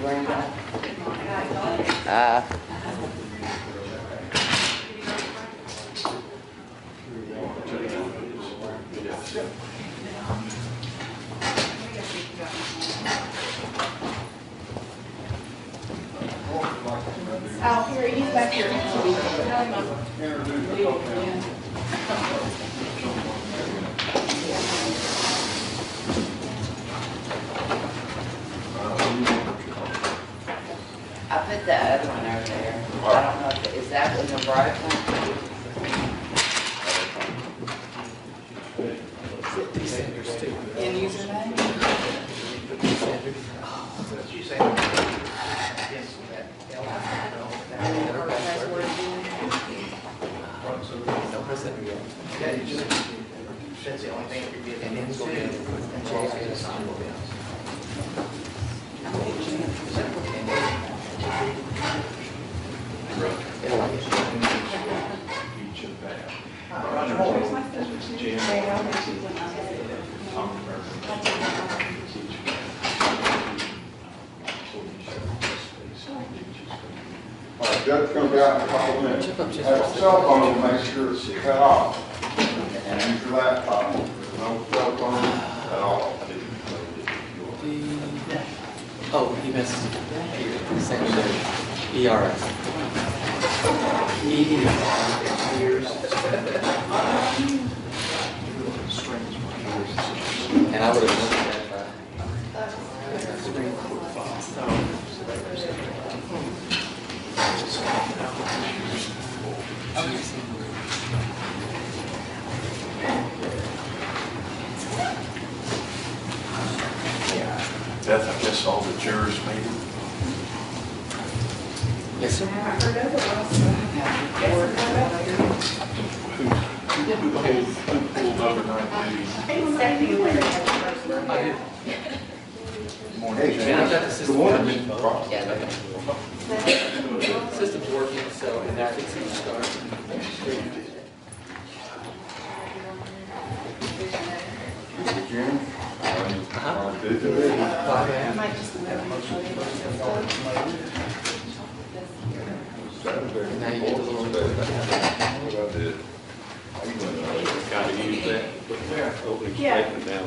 Brenda. Oh, here, he's back here. I put the other one over there. I don't know if, is that one the right one? In username? Yeah, you just, that's the only thing that could be. And then go ahead and check it out. Judge going to be out in a couple of minutes. Have a cell phone to make sure it's cut off. And use your laptop. There's no cell phone at all. Oh, he missed same thing. ERS. And I would have looked at that. Beth, I guess all the jurors made it. Yes, sir. Who pulled overnight duty? I did. Morning, And I've James. got the system working. Yeah, system's working, so, and I think it's going to start. Jim? Now you get the little What I did. Kind of use that, opening statement down.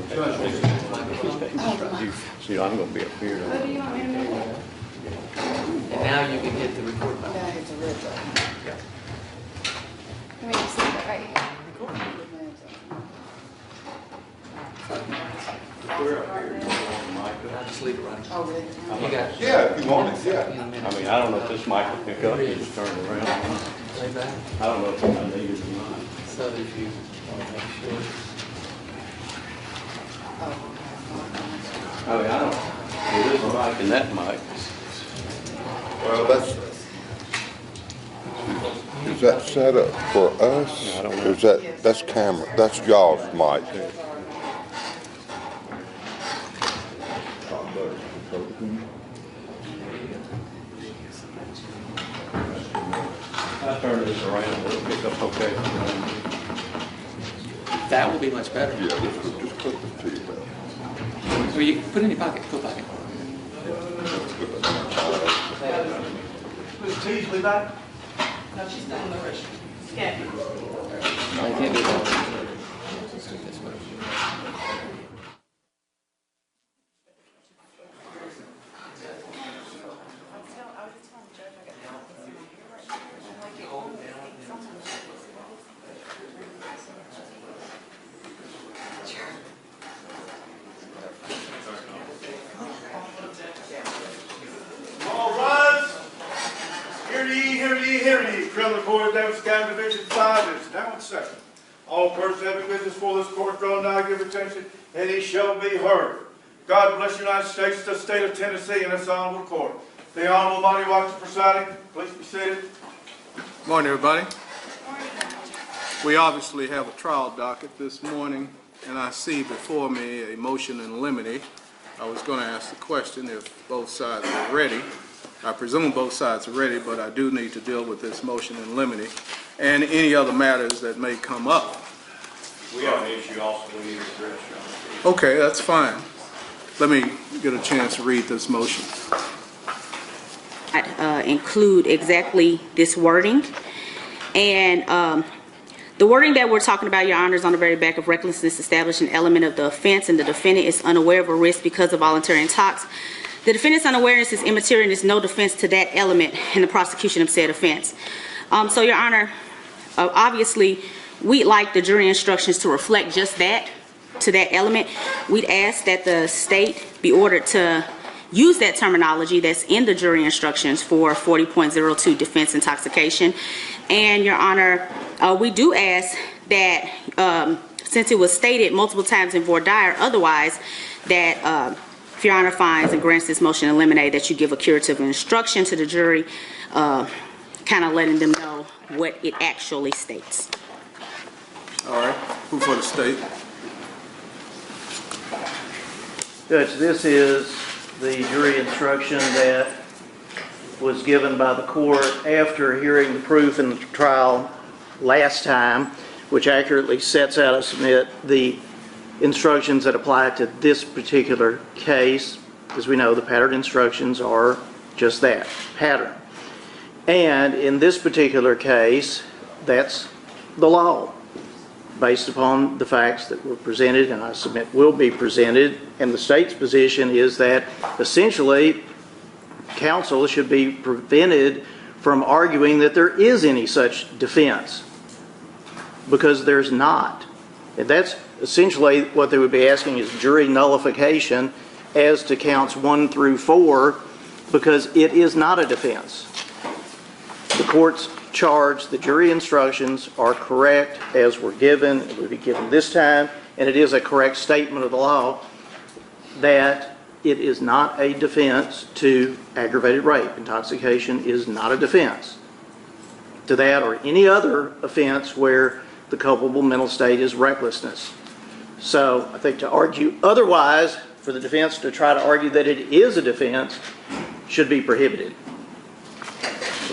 See, I'm gonna be up here. What do you want me to do? And now you can hit the record button. That is a red button. Let me just see that right here. I'll just leave it running. Oh, really? You got Yeah, if you want it, yeah. I mean, I don't know if this mic will pick up, you just turn it around. Lay back, I don't know if I need it or not. so that you want to make sure. I mean, I don't, with this mic and that mic, Well, is that set up for us? I don't know. Or is that's camera, that's y'all's mic? I turn this around, it'll pick up okay. That will be much better. Yeah, just put the feet up. Or you put it in your pocket, go pocket. Was Teasley back? No, she's not in the rush. Yeah. I can't do that. Just do it this way. All rise. Hear ye, hear ye, hear ye. Criminal Court, Davis County Division 5 is now in session. All persons having business for this court draw nigh, give attention, and he shall be heard. God bless the United States, the state of Tennessee, and this honorable court. The Honorable Monty Watson presiding. Please be seated. Morning, everybody. We obviously have a trial docket this morning, and I see before me a motion in limine. I was going to ask the question if both sides are ready. I presume both sides are ready, but I do need to deal with this motion in limine and any other matters that may come up. We have an issue also we need to address, John. Okay, that's fine. Let me get a chance to read this motion. include exactly this wording. And the wording that we're talking about, Your Honor, is on the very back of recklessness established an element of the offense, and the defendant is unaware of a risk because of voluntary intox. The defendant's unawareness is immaterial and is no defense to that element in the prosecution of said offense. So, Your Honor, obviously, we'd like the jury instructions to reflect just that, to that element. We'd ask that the state be ordered to use that terminology that's in the jury instructions for 40.02 defense intoxication. And, Your Honor, we do ask that, since it was stated multiple times in voir dire otherwise, that if Your Honor finds and grants this motion eliminate, that you give a curative instruction to the jury, kind of letting them know what it actually states. All right, who for the state? Judge, this is the jury instruction that was given by the court after hearing the proof in the trial last time, which accurately sets out, I submit, the instructions that apply to this particular case. As we know, the pattern instructions are just that, pattern. And in this particular case, that's the law, based upon the facts that were presented, and I submit will be presented. And the state's position is that essentially counsel should be prevented from arguing that there is any such defense, because there's not. And that's essentially what they would be asking, is jury nullification as to counts 1 through 4, because it is not a defense. The court's charge, the jury instructions are correct as were given, it would be given this time, and it is a correct statement of the law that it is not a defense to aggravated rape. Intoxication is not a defense to that or any other offense where the culpable mental state is recklessness. So I think to argue otherwise, for the defense to try to argue that it is a defense, should be prohibited.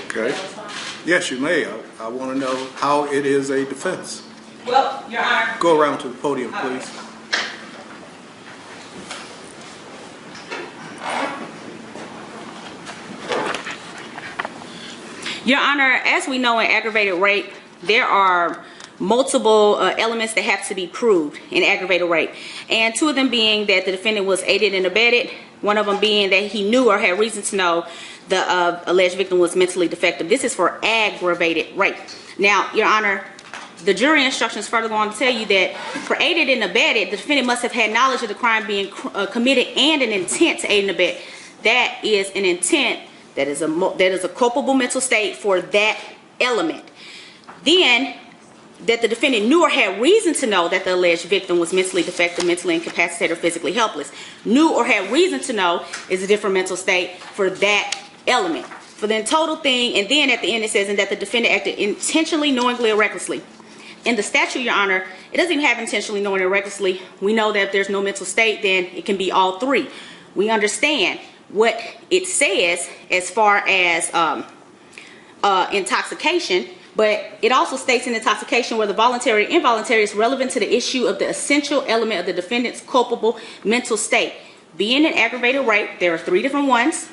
Okay. Yes, you may. I want to know how it is a defense. Well, Your Honor. Go around to the podium, please. Your Honor, as we know in aggravated rape, there are multiple elements that have to be proved in aggravated rape. And 2 of them being that the defendant was aided and abetted, 1 of them being that he knew or had reason to know the alleged victim was mentally defective. This is for aggravated rape. Now, Your Honor, the jury instructions further go on to tell you that for aided and abetted, the defendant must have had knowledge of the crime being committed and an intent to aid and abet. That is an intent, that is a culpable mental state for that element. Then, that the defendant knew or had reason to know that the alleged victim was mentally defective, mentally incapacitated, or physically helpless. Knew or had reason to know is a different mental state for that element. For the total thing, and then at the end it says, and that the defendant acted intentionally, knowingly, or recklessly. In the statute, Your Honor, it doesn't even have intentionally, knowingly, or recklessly. We know that if there's no mental state, then it can be all 3. We understand what it says as far as intoxication, but it also states in intoxication where the voluntary and involuntary is relevant to the issue of the essential element of the defendant's culpable mental state. Being an aggravated rape, there are 3 different ones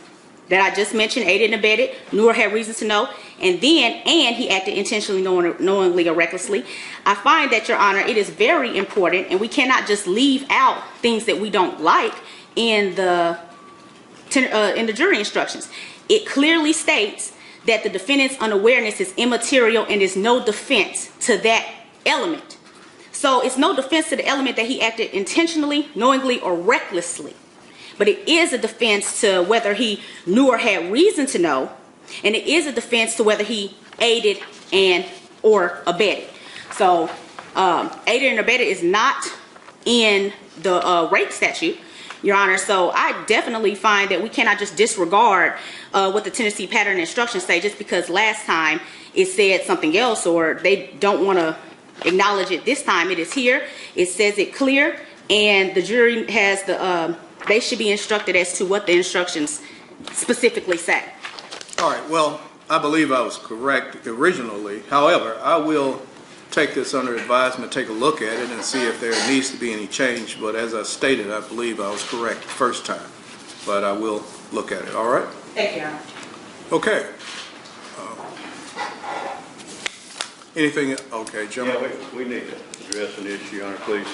that I just mentioned: aided and abetted, knew or had reason to know, and he acted intentionally, knowingly, or recklessly. I find that, Your Honor, it is very important, and we cannot just leave out things that we don't like in the jury instructions. It clearly states that the defendant's unawareness is immaterial and is no defense to that element. So it's no defense to the element that he acted intentionally, knowingly, or recklessly. But it is a defense to whether he knew or had reason to know, and it is a defense to whether he aided and or abetted. So aided and abetted is not in the rape statute, Your Honor. So I definitely find that we cannot just disregard what the Tennessee pattern instructions say just because last time it said something else, or they don't want to acknowledge it this time. It is here. It says it clear, and the jury has the they should be instructed as to what the instructions specifically say. All right, well, I believe I was correct originally. However, I will take this under advisement, take a look at it, and see if there needs to be any change. But as I stated, I believe I was correct the first time. But I will look at it, all right? Thank you, Your Honor. Okay. Anything, okay, Jim? Yeah, we need to address an issue, Your Honor, please.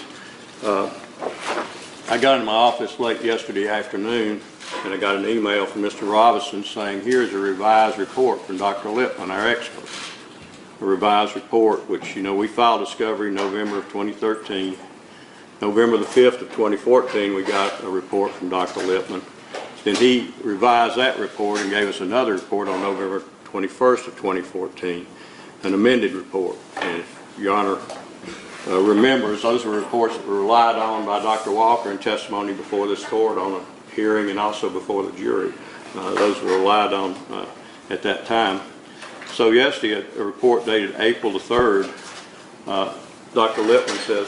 I got in my office late yesterday afternoon, and I got an email from Mr. Robinson saying, here's a revised report from Dr. Lippman, our expert. A revised report, which, you know, we filed discovery November of 2013. November the 5th of 2014, we got a report from Dr. Lippman. Then he revised that report and gave us another report on November 21st of 2014, an amended report. And if Your Honor remembers, those were reports that were relied on by Dr. Walker in testimony before this court on a hearing and also before the jury. Those were relied on at that time. So yesterday, a report dated April the 3rd, Dr. Lippman says,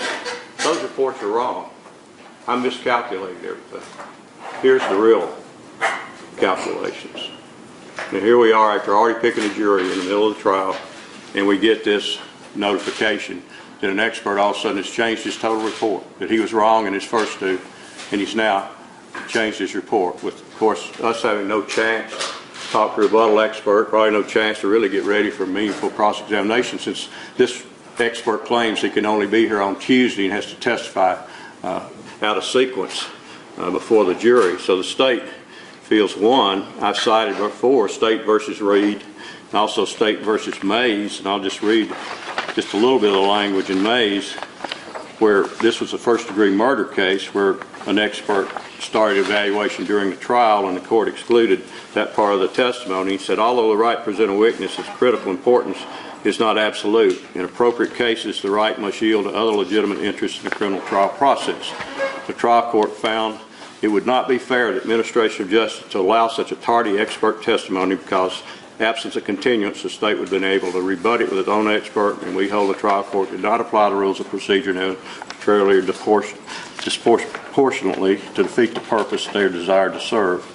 those reports are wrong. I miscalculated everything. Here's the real calculations. Now here we are after already picking a jury in the middle of the trial, and we get this notification that an expert all of a sudden has changed his total report, that he was wrong in his first two, and he's now changed his report. With, of course, us having no chance to talk to a rebuttal expert, probably no chance to really get ready for meaningful cross-examination, since this expert claims he can only be here on Tuesday and has to testify out of sequence before the jury. So the state feels, one, I've cited before, State versus Reed, and also State versus Mays, and I'll just read just a little bit of the language in Mays, where this was a first-degree murder case where an expert started evaluation during the trial and the court excluded that part of the testimony. He said, although the right to present a witness is of critical importance, is not absolute. In appropriate cases, the right must yield to other legitimate interests in the criminal trial process. The trial court found it would not be fair to the administration of justice to allow such a tardy expert testimony because, absence of continuance, the state would have been able to rebut it with its own expert, and we hold the trial court did not apply the rules of procedure arbitrarily or disproportionately to defeat the purpose they are desired to serve.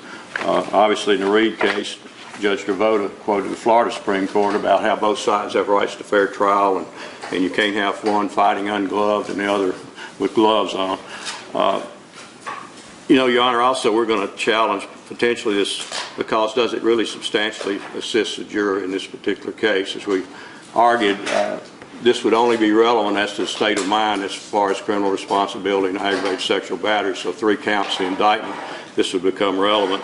Obviously, in the Reed case, Judge Gavotta quoted the Florida Supreme Court about how both sides have rights to fair trial, and you can't have one fighting ungloved and the other with gloves on. You know, Your Honor, also we're going to challenge potentially this because does it really substantially assist the jury in this particular case? As we argued, this would only be relevant as to the state of mind as far as criminal responsibility and aggravated sexual battery. So 3 counts of indictment, this would become relevant.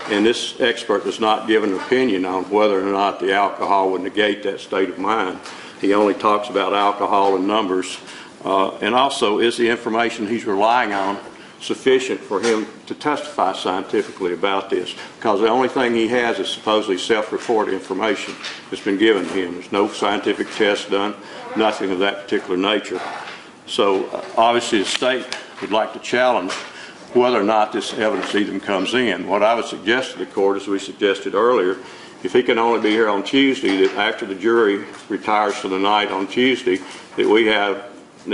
And this expert does not give an opinion on whether or not the alcohol would negate that state of mind. He only talks about alcohol and numbers. And also, is the information he's relying on sufficient for him to testify scientifically about this? Because the only thing he has is supposedly self-reported information that's been given to him. There's no scientific test done, nothing of that particular nature. So obviously the state would like to challenge whether or not this evidence even comes in. What I would suggest to the court, as we suggested earlier, if he can only be here on Tuesday, that after the jury retires for the night on Tuesday, that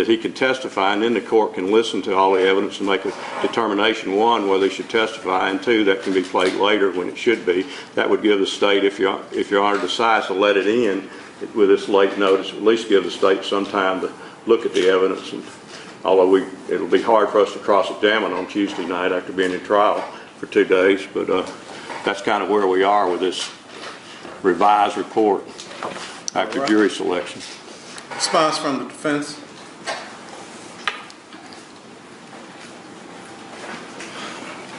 he can testify, and then the court can listen to all the evidence and make a determination, one, whether he should testify, and two, that can be played later when it should be. That would give the state, if Your Honor decides to let it in with this late notice, at least give the state some time to look at the evidence. And although it'll be hard for us to cross-examine on Tuesday night after being in trial for 2 days, but that's kind of where we are with this revised report after jury selection. Response from the defense.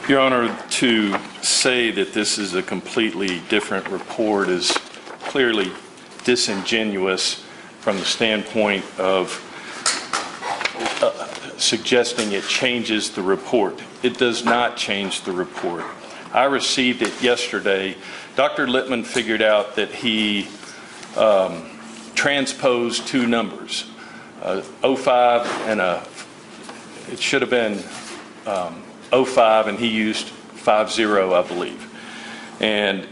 Your Honor, to say that this is a completely different report is clearly disingenuous from the standpoint of suggesting it changes the report. It does not change the report. I received it yesterday. Dr. Lippman figured out that he transposed 2 numbers, 05 and it should have been 05, and he used 50, I believe. And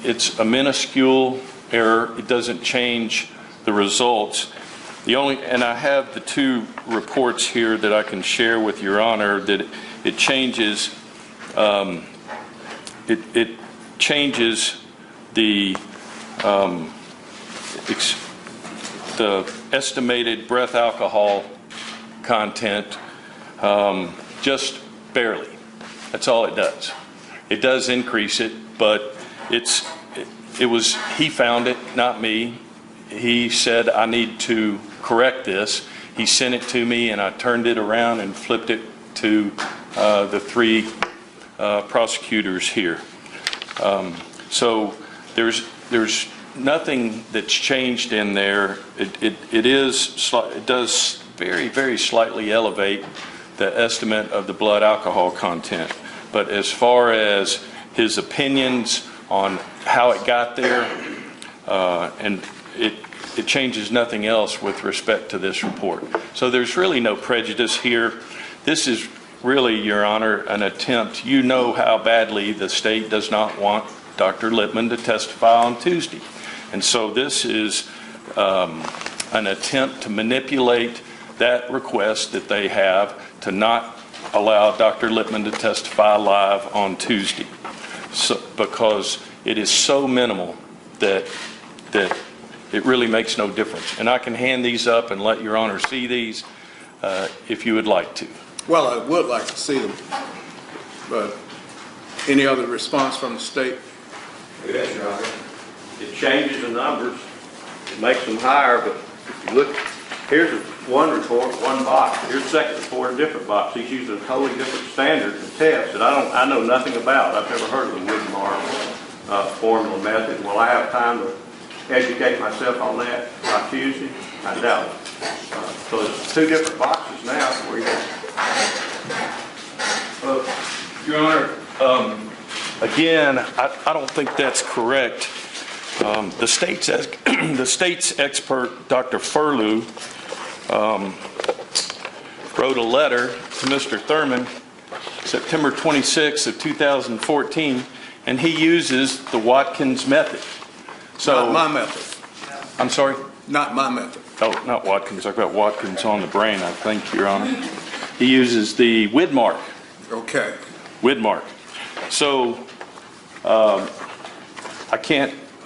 it's a minuscule error. It doesn't change the results. And I have the 2 reports here that I can share with Your Honor that it changes. It changes the estimated breath alcohol content just barely. That's all it does. It does increase it, but he found it, not me. He said, I need to correct this. He sent it to me, and I turned it around and flipped it to the three prosecutors here. So there's nothing that's changed in there. It does very, very slightly elevate the estimate of the blood alcohol content. But as far as his opinions on how it got there, and it changes nothing else with respect to this report. So there's really no prejudice here. This is really, Your Honor, an attempt. You know how badly the state does not want Dr. Lippman to testify on Tuesday. And so this is an attempt to manipulate that request that they have to not allow Dr. Lippman to testify live on Tuesday. So, because it is so minimal that it really makes no difference. And I can hand these up and let Your Honor see these if you would like to. Well, I would like to see them, but any other response from the state? Yes, Your Honor. It changes the numbers, it makes them higher, but if you look, here's one report, one box. Here's the second report, a different box. He's using a totally different standard and test that I know nothing about. I've never heard of the Widmark formula method. Will I have time to educate myself on that by Tuesday? I doubt it. So there's two different boxes now where you Your Honor, again, I don't think that's correct. The state's expert, Dr. Furlew, wrote a letter to Mr. Thurman September 26th of 2014, and he uses the Watkins method. So, not my method. I'm sorry? Not my method. Oh, not Watkins. I've got Watkins on the brain, I think, Your Honor. He uses the Widmark. Okay. Widmark. So,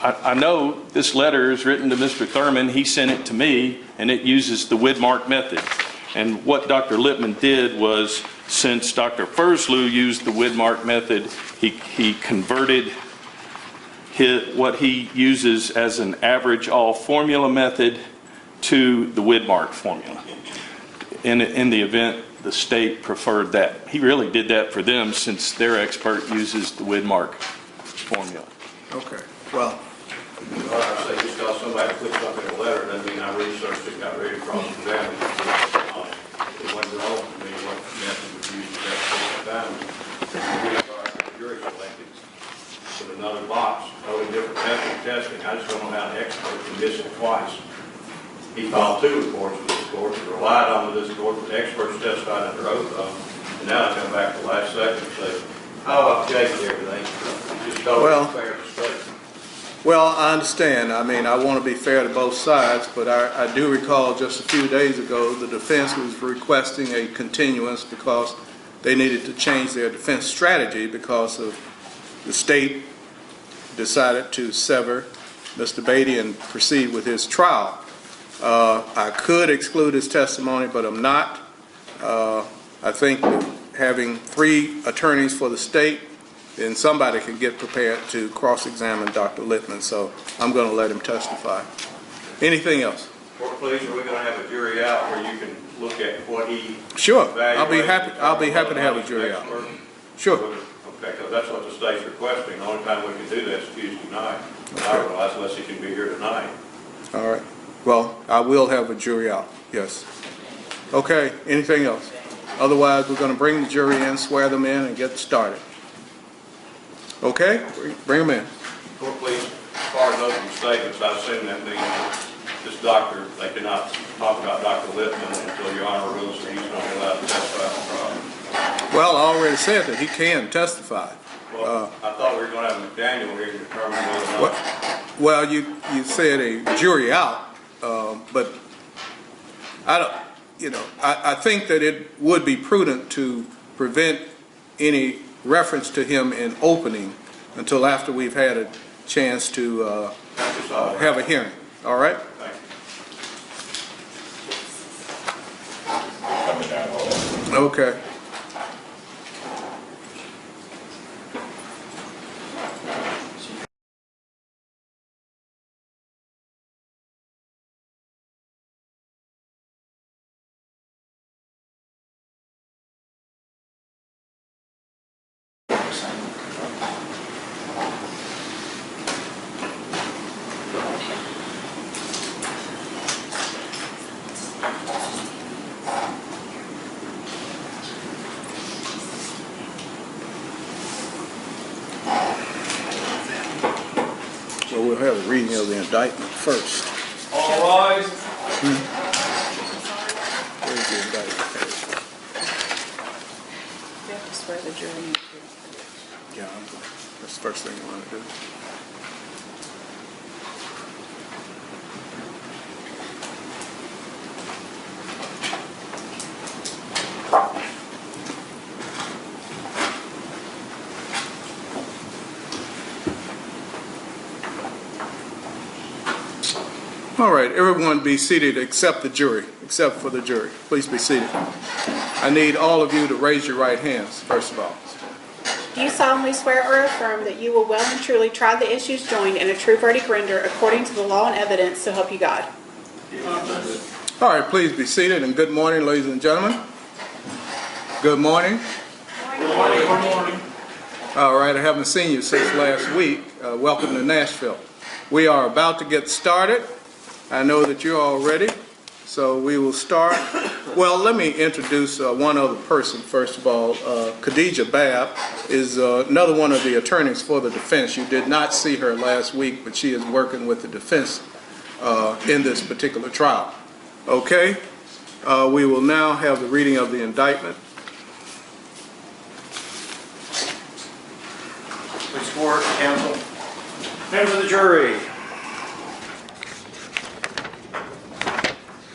I know this letter is written to Mr. Thurman. He sent it to me, and it uses the Widmark method. And what Dr. Lippman did was, since Dr. Furlew used the Widmark method, he converted what he uses as an average all formula method to the Widmark formula. In the event the state preferred that. He really did that for them since their expert uses the Widmark formula. Okay. Well, I say just because somebody put something in a letter doesn't mean I researched it, got ready to cross-examine it. It wasn't wrong to me what method was used at that point in time. We have our jury selected with another box, totally different method of testing. I just don't know how the expert can miss it twice. He filed two reports with this court, relied on this court, but the experts testified under oath of them. And now I come back to the last second and say, oh, I've changed everything. It's just totally fair to state. well, I understand. I mean, I want to be fair to both sides, but I do recall just a few days ago the defense was requesting a continuance because they needed to change their defense strategy because of the state decided to sever Mr. Batey and proceed with his trial. I could exclude his testimony, but I'm not. I think having three attorneys for the state, then somebody can get prepared to cross-examine Dr. Lippman, so I'm going to let him testify. Anything else? Court, please, are we going to have a jury out where you can look at what he... Sure. I'll be happy to have a jury out. Sure. Okay, because that's what the state's requesting. The only time we can do that is Tuesday night. I realize unless he can be here tonight. All right. Well, I will have a jury out, yes. Okay, anything else? Otherwise, we're going to bring the jury in, swear them in, and get started. Okay? Bring them in. Court, please, as far as opening statements, I assume that means this doctor, they cannot talk about Dr. Lippman until Your Honor rules that he's not allowed to testify on trial. Well, I already said that he can testify. Well, I thought we were going to have McDaniel here to determine whether or not... Well, you said a jury out. But I don't, I think that it would be prudent to prevent any reference to him in opening until after we've had a chance to have a hearing. All right? Thank you. Okay. have a reading of the indictment first. All rise. Where's the indictment? You have to swear the jury. Yeah, that's the first thing you want to do. All right, everyone be seated except the jury, except for the jury. Please be seated. I need all of you to raise your right hands, first of all. Do you solemnly swear or affirm that you will well and truly try the issues joined and a true verdict render according to the law and evidence, so help you God? All right, please be seated, and good morning, ladies and gentlemen. Good morning. Good morning. Good morning. All right, I haven't seen you since last week. Welcome to Nashville. We are about to get started. I know that you're all ready, so we will start. Well, let me introduce one other person, first of all. Khadijah Babb is another one of the attorneys for the defense. You did not see her last week, but she is working with the defense in this particular trial. Okay, we will now have the reading of the indictment. Please court, counsel. Members of the jury.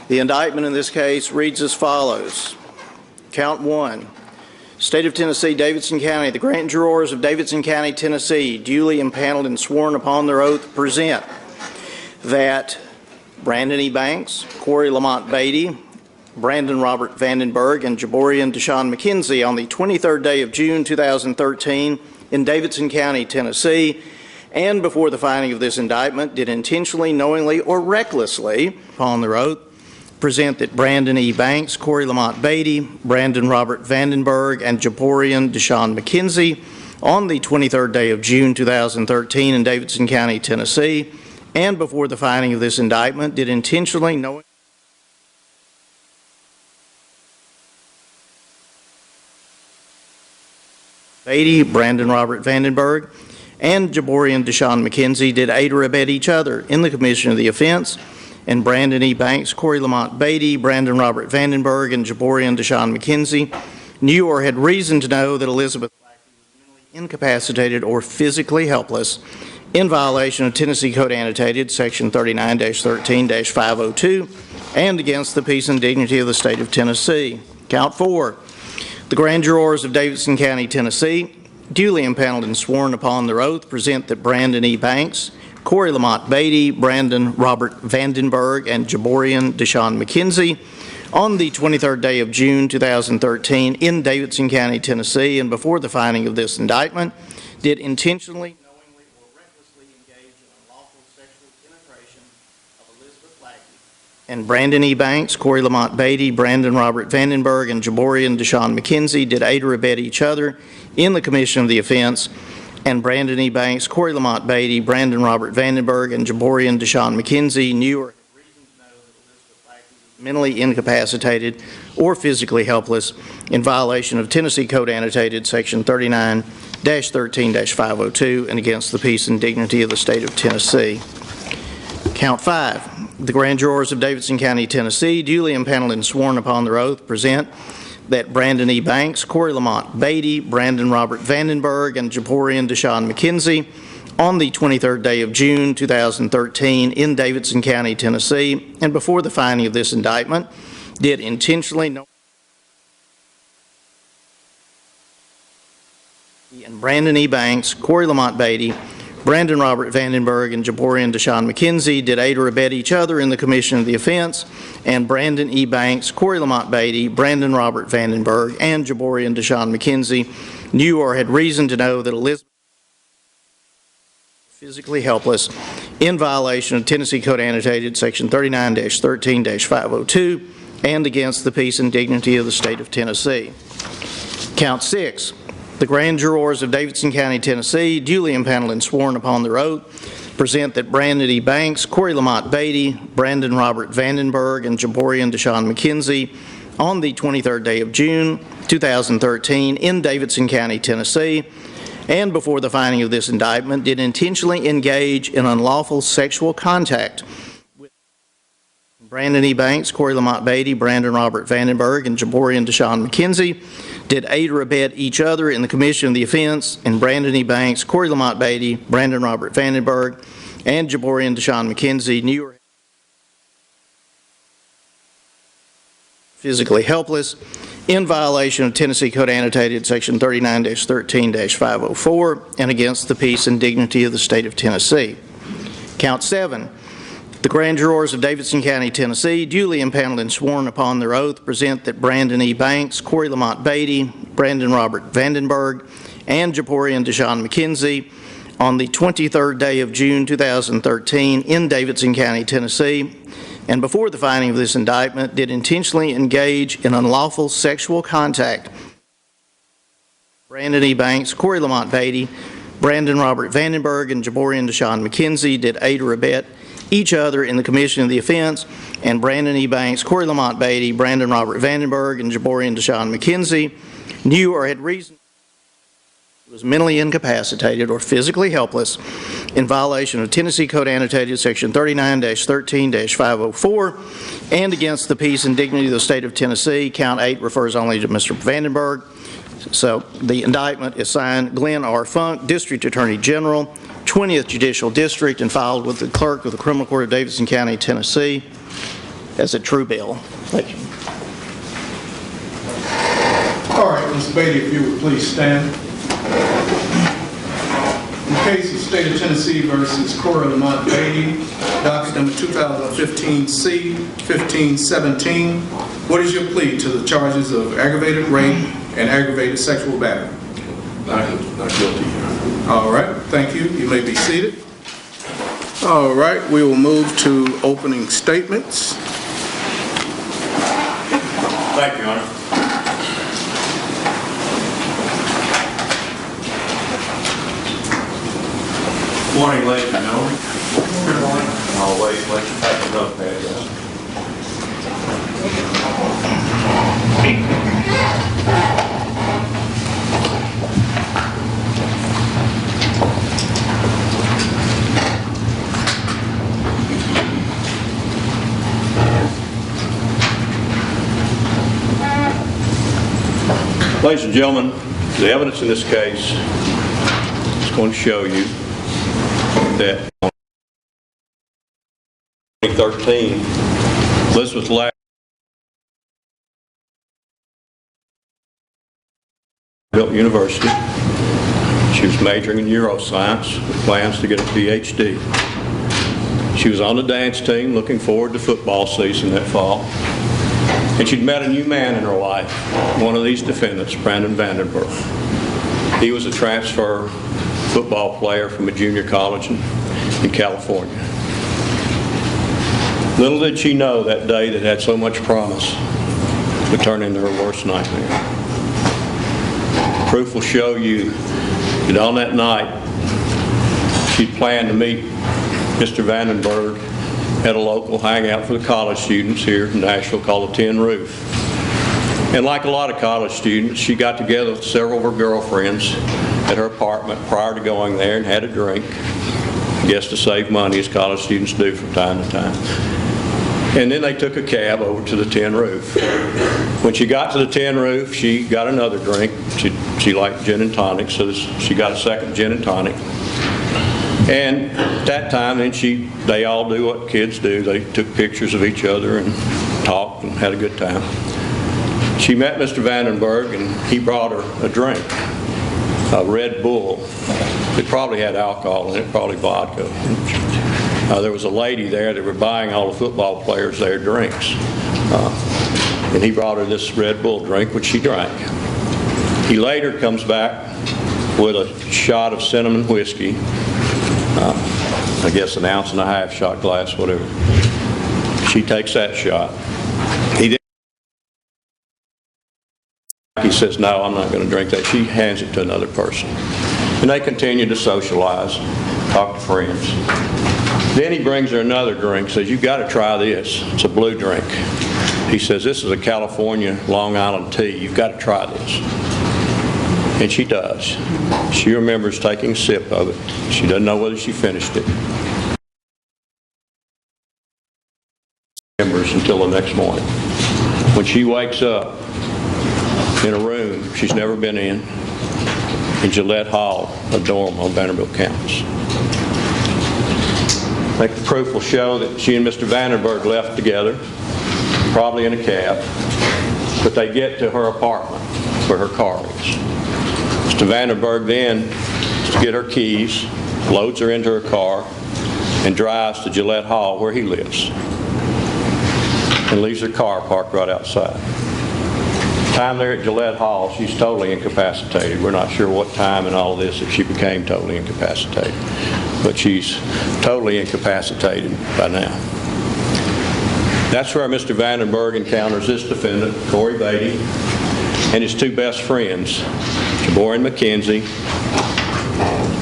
The indictment in this case reads as follows. Count 1. State of Tennessee, Davidson County. The grand jurors of Davidson County, Tennessee, duly impaneled and sworn upon their oath, present that Brandon E. Banks, Cory Lamont Batey, Brandon Robert Vandenburg, and Jaborian Deshaun McKenzie on the 23rd day of June 2013 in Davidson County, Tennessee, and before the filing of this indictment, did intentionally, knowingly, or recklessly, upon their oath, present that Brandon E. Banks, Cory Lamont Batey, Brandon Robert Vandenburg, and Jaborian Deshaun McKenzie on the 23rd day of June 2013 in Davidson County, Tennessee, and before the filing of this indictment, did intentionally, knowingly, Batey, Brandon Robert Vandenburg, and Jaborian Deshaun McKenzie did aid or abet each other in the commission of the offense, and Brandon E. Banks, Cory Lamont Batey, Brandon Robert Vandenburg, and Jaborian Deshaun McKenzie knew or had reason to know that Elizabeth was mentally incapacitated or physically helpless in violation of Tennessee Code Annotated, Section 39-13-502, and against the peace and dignity of the state of Tennessee. Count 4. The grand jurors of Davidson County, Tennessee, duly impaneled and sworn upon their oath, present that Brandon E. Banks, Cory Lamont Batey, Brandon Robert Vandenburg, and Jaborian Deshaun McKenzie on the 23rd day of June 2013 in Davidson County, Tennessee, and before the filing of this indictment, did intentionally, knowingly, or recklessly engage in unlawful sexual penetration of Elizabeth Lackey and Brandon E. Banks, Cory Lamont Batey, Brandon Robert Vandenburg, and Jaborian Deshaun McKenzie did aid or abet each other in the commission of the offense, and Brandon E. Banks, Cory Lamont Batey, Brandon Robert Vandenburg, and Jaborian Deshaun McKenzie knew or had reason to know that Elizabeth Lackey was mentally incapacitated or physically helpless in violation of Tennessee Code Annotated, Section 39-13-502, and against the peace and dignity of the state of Tennessee. Count 5. The grand jurors of Davidson County, Tennessee, duly impaneled and sworn upon their oath, present that Brandon E. Banks, Cory Lamont Batey, Brandon Robert Vandenburg, and Jaborian Deshaun McKenzie on the 23rd day of June 2013 in Davidson County, Tennessee, and before the filing of this indictment, did intentionally know and Brandon E. Banks, Cory Lamont Batey, Brandon Robert Vandenburg, and Jaborian Deshaun McKenzie did aid or abet each other in the commission of the offense, and Brandon E. Banks, Cory Lamont Batey, Brandon Robert Vandenburg, and Jaborian Deshaun McKenzie knew or had reason to know that Elizabeth was physically helpless in violation of Tennessee Code Annotated, Section 39-13-502, and against the peace and dignity of the state of Tennessee. Count 6. The grand jurors of Davidson County, Tennessee, duly impaneled and sworn upon their oath, present that Brandon E. Banks, Cory Lamont Batey, Brandon Robert Vandenburg, and Jaborian Deshaun McKenzie on the 23rd day of June 2013 in Davidson County, Tennessee, and before the finding of this indictment, did intentionally engage in unlawful sexual contact with Brandon E. Banks, Cory Lamont Batey, Brandon Robert Vandenburg, and Jaborian Deshaun McKenzie, did aid or abet each other in the commission of the offense, and Brandon E. Banks, Cory Lamont Batey, Brandon Robert Vandenburg, and Jaborian Deshaun McKenzie knew or physically helpless in violation of Tennessee Code Annotated Section 39-13-504 and against the peace and dignity of the state of Tennessee. Count 7. The grand jurors of Davidson County, Tennessee, duly impaneled and sworn upon their oath, present that Brandon E. Banks, Cory Lamont Batey, Brandon Robert Vandenburg, and Jaborian Deshaun McKenzie on the 23rd day of June 2013 in Davidson County, Tennessee, and before the finding of this indictment, did intentionally engage in unlawful sexual contact. Brandon E. Banks, Cory Lamont Batey, Brandon Robert Vandenburg, and Jaborian Deshaun McKenzie did aid or abet each other in the commission of the offense, and Brandon E. Banks, Cory Lamont Batey, Brandon Robert Vandenburg, and Jaborian Deshaun McKenzie knew or had reason was mentally incapacitated or physically helpless in violation of Tennessee Code Annotated Section 39-13-504 and against the peace and dignity of the state of Tennessee. Count 8 refers only to Mr. Vandenburg. So the indictment is signed Glenn R. Funk, District Attorney General, 20th Judicial District, and filed with the Clerk of the Criminal Court of Davidson County, Tennessee, as a true bill. Thank you. All right, Ms. Batey, if you would please stand. In the case of State of Tennessee versus Cory Lamont Batey, docket number 2015C-1517, what is your plea to the charges of aggravated rape and aggravated sexual battery? Not guilty. All right, thank you. You may be seated. All right, we will move to opening statements. Thank you, Your Honor. Good morning, ladies and gentlemen. Good morning. I'll wait, let you take a notepad down. Ladies and gentlemen, the evidence in this case is going to show you that in 2013, Elizabeth Lack built university. She was majoring in neuroscience with plans to get a PhD. She was on the dance team looking forward to football season that fall. And she'd met a new man in her life, one of these defendants, Brandon Vandenburg. He was a transfer football player from a junior college in California. Little did she know that day that had so much promise would turn into her worst nightmare. Proof will show you that on that night, she'd planned to meet Mr. Vandenburg at a local hangout for the college students here in Nashville called the Tin Roof. And like a lot of college students, she got together with several of her girlfriends at her apartment prior to going there and had a drink, I guess to save money as college students do from time to time. And then they took a cab over to the Tin Roof. When she got to the Tin Roof, she got another drink. She liked gin and tonic, so she got a second gin and tonic. And at that time, then they all do what kids do. They took pictures of each other and talked and had a good time. She met Mr. Vandenburg, and he brought her a drink, a Red Bull. It probably had alcohol in it, probably vodka. There was a lady there that were buying all the football players their drinks. And he brought her this Red Bull drink, which she drank. He later comes back with a shot of cinnamon whiskey, I guess an ounce and a half shot glass, whatever. She takes that shot. He says, no, I'm not going to drink that. She hands it to another person. And they continue to socialize, talk to friends. Then he brings her another drink, says, you've got to try this. It's a blue drink. He says, this is a California Long Island tea. You've got to try this. And she does. She remembers taking a sip of it. She doesn't know whether she finished it. Remembers until the next morning. When she wakes up in a room she's never been in Gillette Hall, a dorm on Vandenburg campus. I think the proof will show that she and Mr. Vandenburg left together, probably in a cab, but they get to her apartment where her car is. Mr. Vandenburg then, to get her keys, loads her into her car and drives to Gillette Hall where he lives and leaves her car parked right outside. Time there at Gillette Hall, she's totally incapacitated. We're not sure what time in all of this that she became totally incapacitated, but she's totally incapacitated by now. That's where Mr. Vandenburg encounters this defendant, Cory Batey, and his two best friends, Jaborian McKenzie,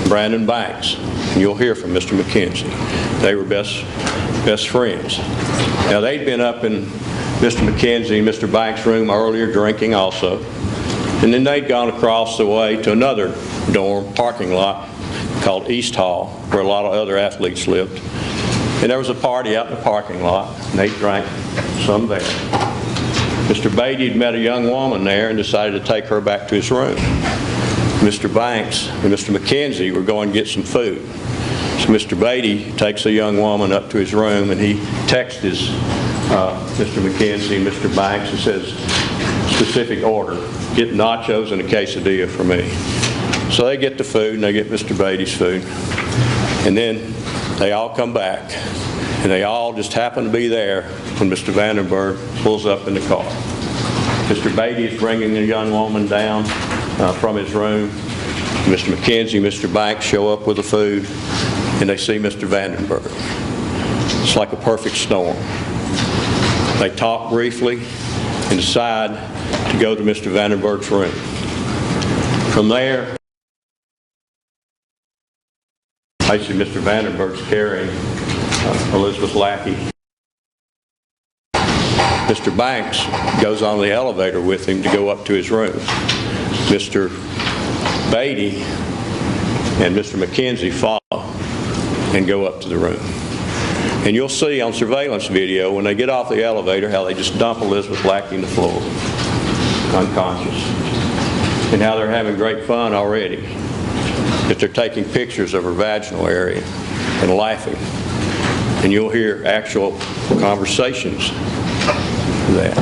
Brandon Banks. And you'll hear from Mr. McKenzie. They were best friends. Now, they'd been up in Mr. McKenzie and Mr. Banks' room earlier drinking also. And then they'd gone across the way to another dorm parking lot called East Hall, where a lot of other athletes lived. And there was a party out in the parking lot, and they drank some there. Mr. Batey had met a young woman there and decided to take her back to his room. Mr. Banks and Mr. McKenzie were going to get some food. So Mr. Batey takes a young woman up to his room, and he texts Mr. McKenzie and Mr. Banks and says, specific order, get nachos and a quesadilla for me. So they get the food, and they get Mr. Batey's food. And then they all come back, and they all just happen to be there when Mr. Vandenburg pulls up in the car. Mr. Batey is bringing the young woman down from his room. Mr. McKenzie and Mr. Banks show up with the food, and they see Mr. Vandenburg. It's like a perfect storm. They talk briefly and decide to go to Mr. Vandenburg's room. From there, actually Mr. Vandenburg's carrying Elizabeth Lackey. Mr. Banks goes on the elevator with him to go up to his room. Mr. Batey and Mr. McKenzie follow and go up to the room. And you'll see on surveillance video when they get off the elevator how they just dump Elizabeth Lackey on the floor, unconscious, and how they're having great fun already, that they're taking pictures of her vaginal area and laughing. And you'll hear actual conversations of that.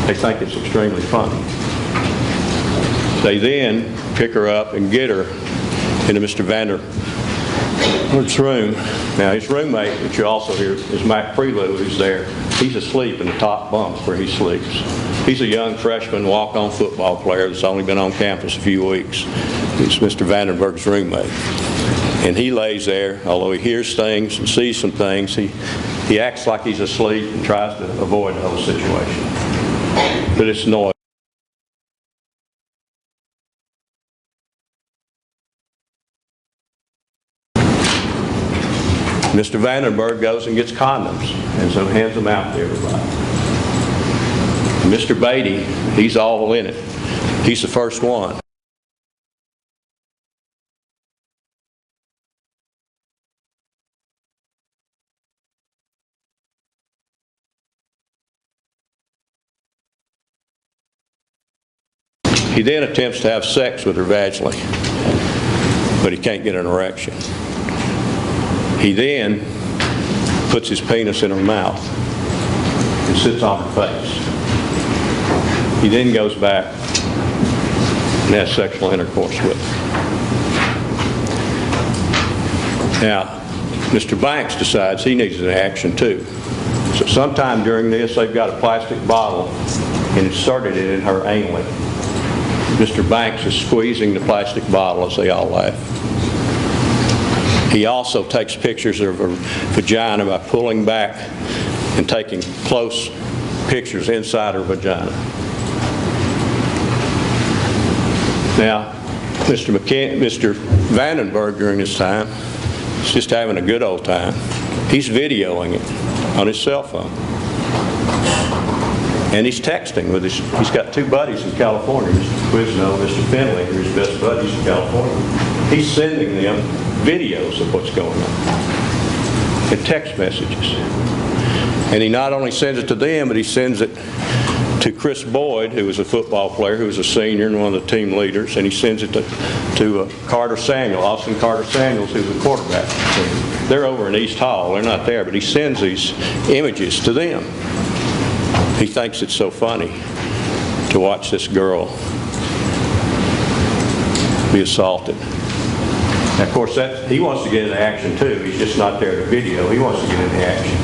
They think it's extremely funny. They then pick her up and get her into Mr. Vandenburg's room. Now, his roommate, which you also hear, is Mac Prelude, who's there. He's asleep in the top bunk where he sleeps. He's a young freshman walk-on football player that's only been on campus a few weeks. He's Mr. Vandenburg's roommate. And he lays there, although he hears things and sees some things, he acts like he's asleep and tries to avoid the whole situation. But it's noise. Mr. Vandenburg goes and gets condoms, and so hands them out to everybody. Mr. Batey, he's all in it. He's the first one. He then attempts to have sex with her vaginally, but he can't get an erection. He then puts his penis in her mouth and sits on her face. He then goes back and has sexual intercourse with her. Now, Mr. Banks decides he needs an action too. So sometime during this, they've got a plastic bottle and inserted it in her anally. Mr. Banks is squeezing the plastic bottle as they all laugh. He also takes pictures of her vagina by pulling back and taking close pictures inside her vagina. Now, Mr. Vandenburg during this time is just having a good old time. He's videoing it on his cell phone. And he's texting with he's got two buddies in California, Mr. Quizno, Mr. Finley, who are his best buddies in California. He's sending them videos of what's going on in text messages. And he not only sends it to them, but he sends it to Chris Boyd, who was a football player, who was a senior and one of the team leaders, and he sends it to Carter Samuel, Austin Carter Samuels, who's a quarterback. They're over in East Hall. They're not there, but he sends these images to them. He thinks it's so funny to watch this girl be assaulted. Now, of course, he wants to get into action too. He's just not there to video. He wants to get into action.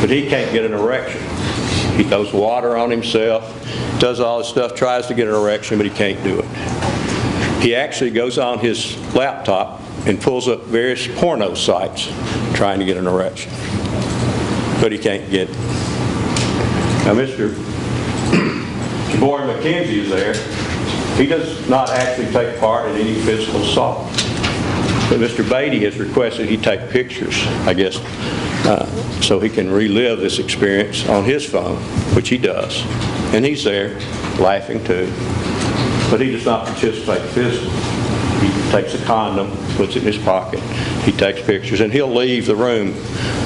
But he can't get an erection. He throws water on himself, does all this stuff, tries to get an erection, but he can't do it. He actually goes on his laptop and pulls up various porno sites trying to get an erection. But he can't get it. Now, Mr. Jabori McKenzie is there. He does not actually take part in any physical assault. But Mr. Batey has requested he take pictures, I guess, so he can relive this experience on his phone, which he does. And he's there laughing too. But he does not participate physically. He takes a condom, puts it in his pocket, he takes pictures, and he'll leave the room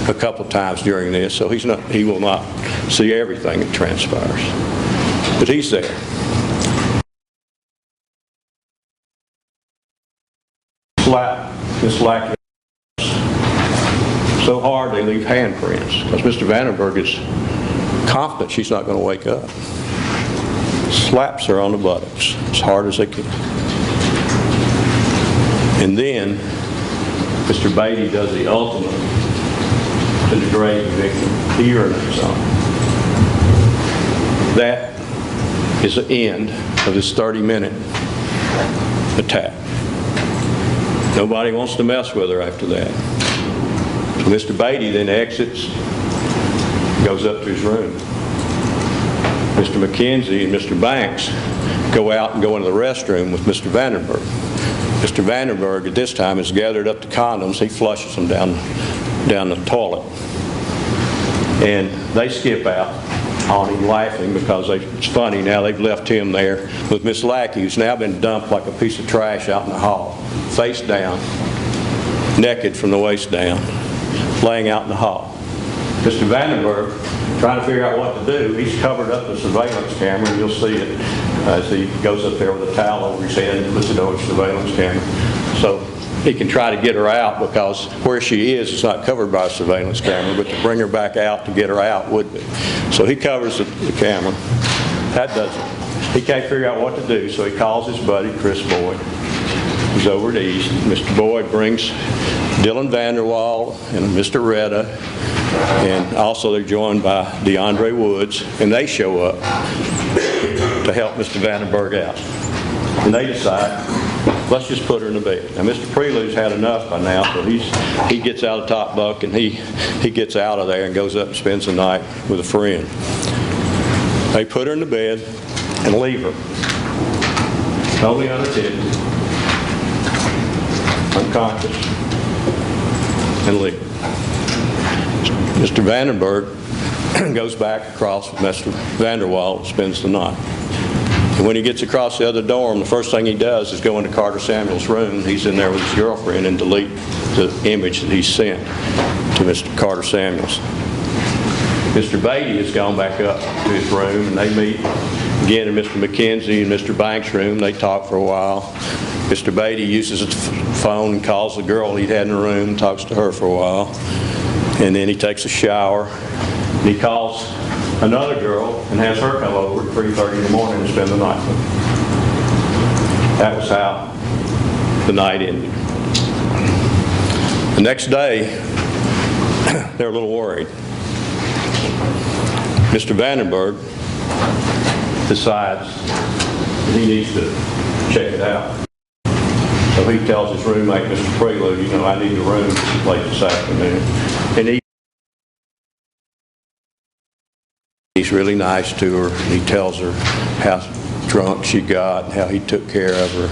a couple times during this, so he will not see everything that transpires. But he's there. This lack so hard they leave handprints, because Mr. Vandenburg is confident she's not going to wake up. Slaps her on the buttocks as hard as they can. And then Mr. Batey does the ultimate to degrade the victim. He urinates on her. That is the end of this 30-minute attack. Nobody wants to mess with her after that. So Mr. Batey then exits, goes up to his room. Mr. McKenzie and Mr. Banks go out and go into the restroom with Mr. Vandenburg. Mr. Vandenburg at this time has gathered up the condoms. He flushes them down the toilet. And they skip out on him laughing because it's funny now they've left him there with Miss Lackey, who's now been dumped like a piece of trash out in the hall, face down, naked from the waist down, laying out in the hall. Mr. Vandenburg, trying to figure out what to do, he's covered up the surveillance camera, and you'll see it as he goes up there with a towel over his head and puts it over the surveillance camera. So he can try to get her out, because where she is not covered by a surveillance camera, but to bring her back out, to get her out would be. So he covers the camera. That does it. He can't figure out what to do, so he calls his buddy, Chris Boyd. He's over at East. Mr. Boyd brings Dylan Vanderwall and Mr. Retta, and also they're joined by DeAndre Woods, and they show up to help Mr. Vandenburg out. And they decide, let's just put her in the bed. Now, Mr. Prelude's had enough by now, so he gets out of the top bunk, and he gets out of there and goes up and spends the night with a friend. They put her in the bed and leave her, totally unattended, unconscious, and leave her. Mr. Vandenburg goes back across with Mr. Vanderwall and spends the night. And when he gets across the other dorm, the first thing he does is go into Carter Samuel's room. He's in there with his girlfriend, and delete the image that he sent to Mr. Carter Samuels. Mr. Batey has gone back up to his room, and they meet again in Mr. McKenzie and Mr. Banks' room. They talk for a while. Mr. Batey uses his phone and calls the girl he'd had in the room, talks to her for a while. And then he takes a shower. And he calls another girl and has her come over at 3:30 in the morning and spend the night with him. That was how the night ended. The next day, they're a little worried. Mr. Vandenburg decides that he needs to check it out. So he tells his roommate, Mr. Prelude, I need the room late this afternoon. And he's really nice to her. He tells her how drunk she got, and how he took care of her,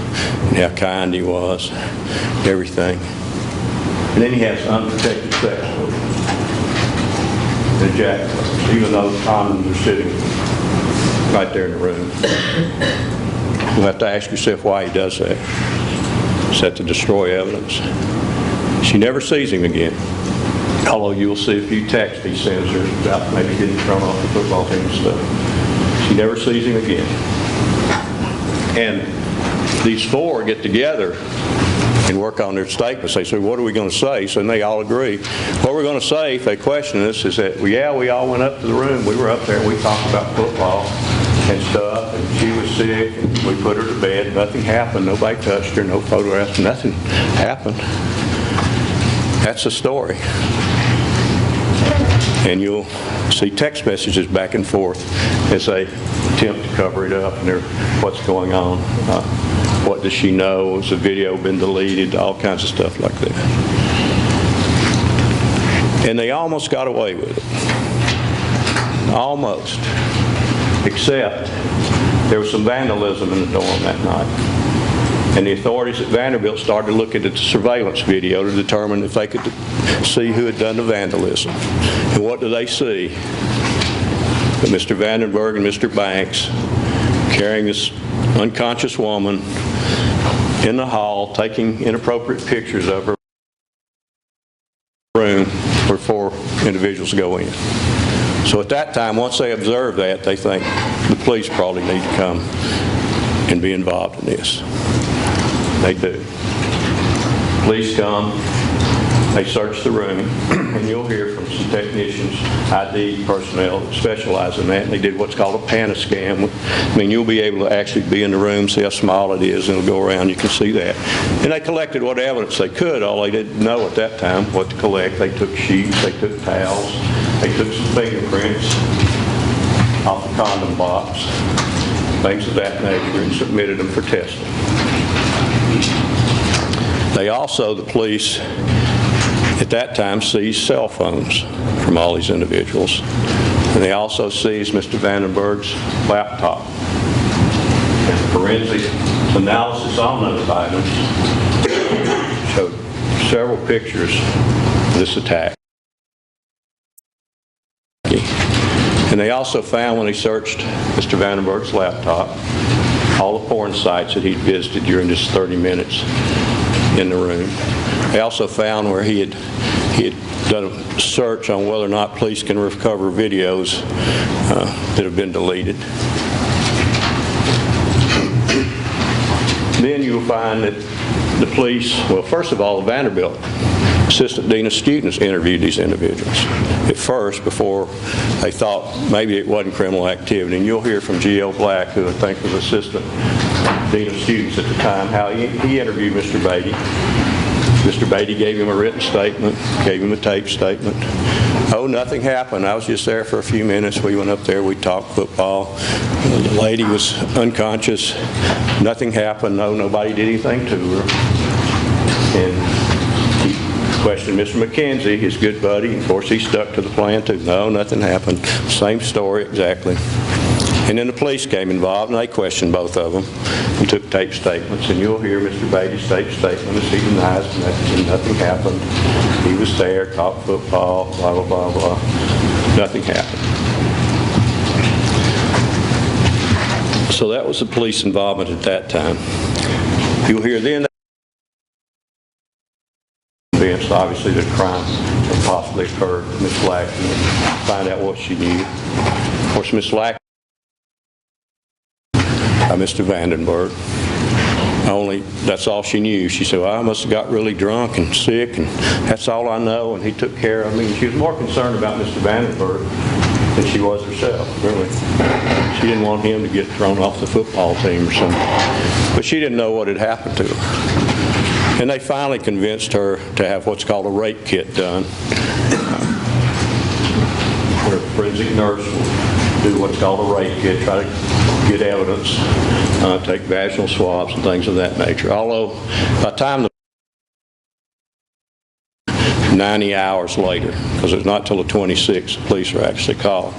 and how kind he was, everything. And then he has unprotected sex with her. And ejaculates, even though the condoms are sitting right there in the room. You'll have to ask yourself why he does that. Is that to destroy evidence? She never sees him again. Although you'll see a few texts he sends her about maybe getting thrown off the football team and stuff. She never sees him again. And these four get together and work on their statements. They say, what are we going to say? So they all agree. What we're going to say, if they question us, is that, well, yeah, we all went up to the room. We were up there and we talked about football and stuff, and she was sick, and we put her to bed. Nothing happened. Nobody touched her. No photographs. Nothing happened. That's the story. And you'll see text messages back and forth as they attempt to cover it up and what's going on. What does she know? Has the video been deleted? All kinds of stuff like that. And they almost got away with it. Almost. Except there was some vandalism in the dorm that night. And the authorities at Vanderbilt started looking at the surveillance video to determine if they could see who had done the vandalism. And what do they see? That Mr. Vandenburg and Mr. Banks carrying this unconscious woman in the hall, taking inappropriate pictures of her room where four individuals go in. So at that time, once they observe that, they think the police probably need to come and be involved in this. They do. Police come, they search the room, and you'll hear from some technicians, ID personnel that specialize in that, and they did what's called a panoscam. I mean, you'll be able to actually be in the room, see how small it is, and it'll go around, you can see that. And they collected what evidence they could, all they didn't know at that time what to collect. They took sheets, they took towels, they took some fingerprints off the condom box, things of that nature, and submitted them for testing. They also, the police, at that time, seized cell phones from all these individuals. And they also seized Mr. Vandenberg's laptop. And forensic analysis on those items showed several pictures of this attack. And they also found, when they searched Mr. Vandenberg's laptop, all the porn sites that he'd visited during this 30 minutes in the room. They also found where he had done a search on whether or not police can recover videos that have been deleted. Then you'll find that the police, well, first of all, the Vanderbilt assistant dean of students interviewed these individuals at first before they thought maybe it wasn't criminal activity. And you'll hear from G.L. Black, who I think was assistant dean of students at the time, how he interviewed Mr. Batey. Mr. Batey gave him a written statement, gave him a tape statement. Oh, nothing happened. I was just there for a few minutes. We went up there, we talked football. The lady was unconscious. Nothing happened. No, nobody did anything to her. And he questioned Mr. McKenzie, his good buddy. Of course, he stuck to the plan too. No, nothing happened. Same story exactly. And then the police came involved, and they questioned both of them and took tape statements. And you'll hear Mr. Batey's tape statement as he denies nothing happened. He was there, talked football, blah, blah, blah, blah. Nothing happened. So that was the police involvement at that time. You'll hear then obviously the crime had possibly occurred. Ms. Lack, find out what she knew. Of course, Ms. Lack by Mr. Vandenburg. Only that's all she knew. She said, well, I must have got really drunk and sick, and that's all I know, and he took care of me. And she was more concerned about Mr. Vandenburg than she was herself, really. She didn't want him to get thrown off the football team or something. But she didn't know what had happened to her. And they finally convinced her to have what's called a rape kit done. Where a forensic nurse will do what's called a rape kit, try to get evidence, take vaginal swabs and things of that nature. Although by the time 90 hours later, because it's not till the 26th the police are actually called.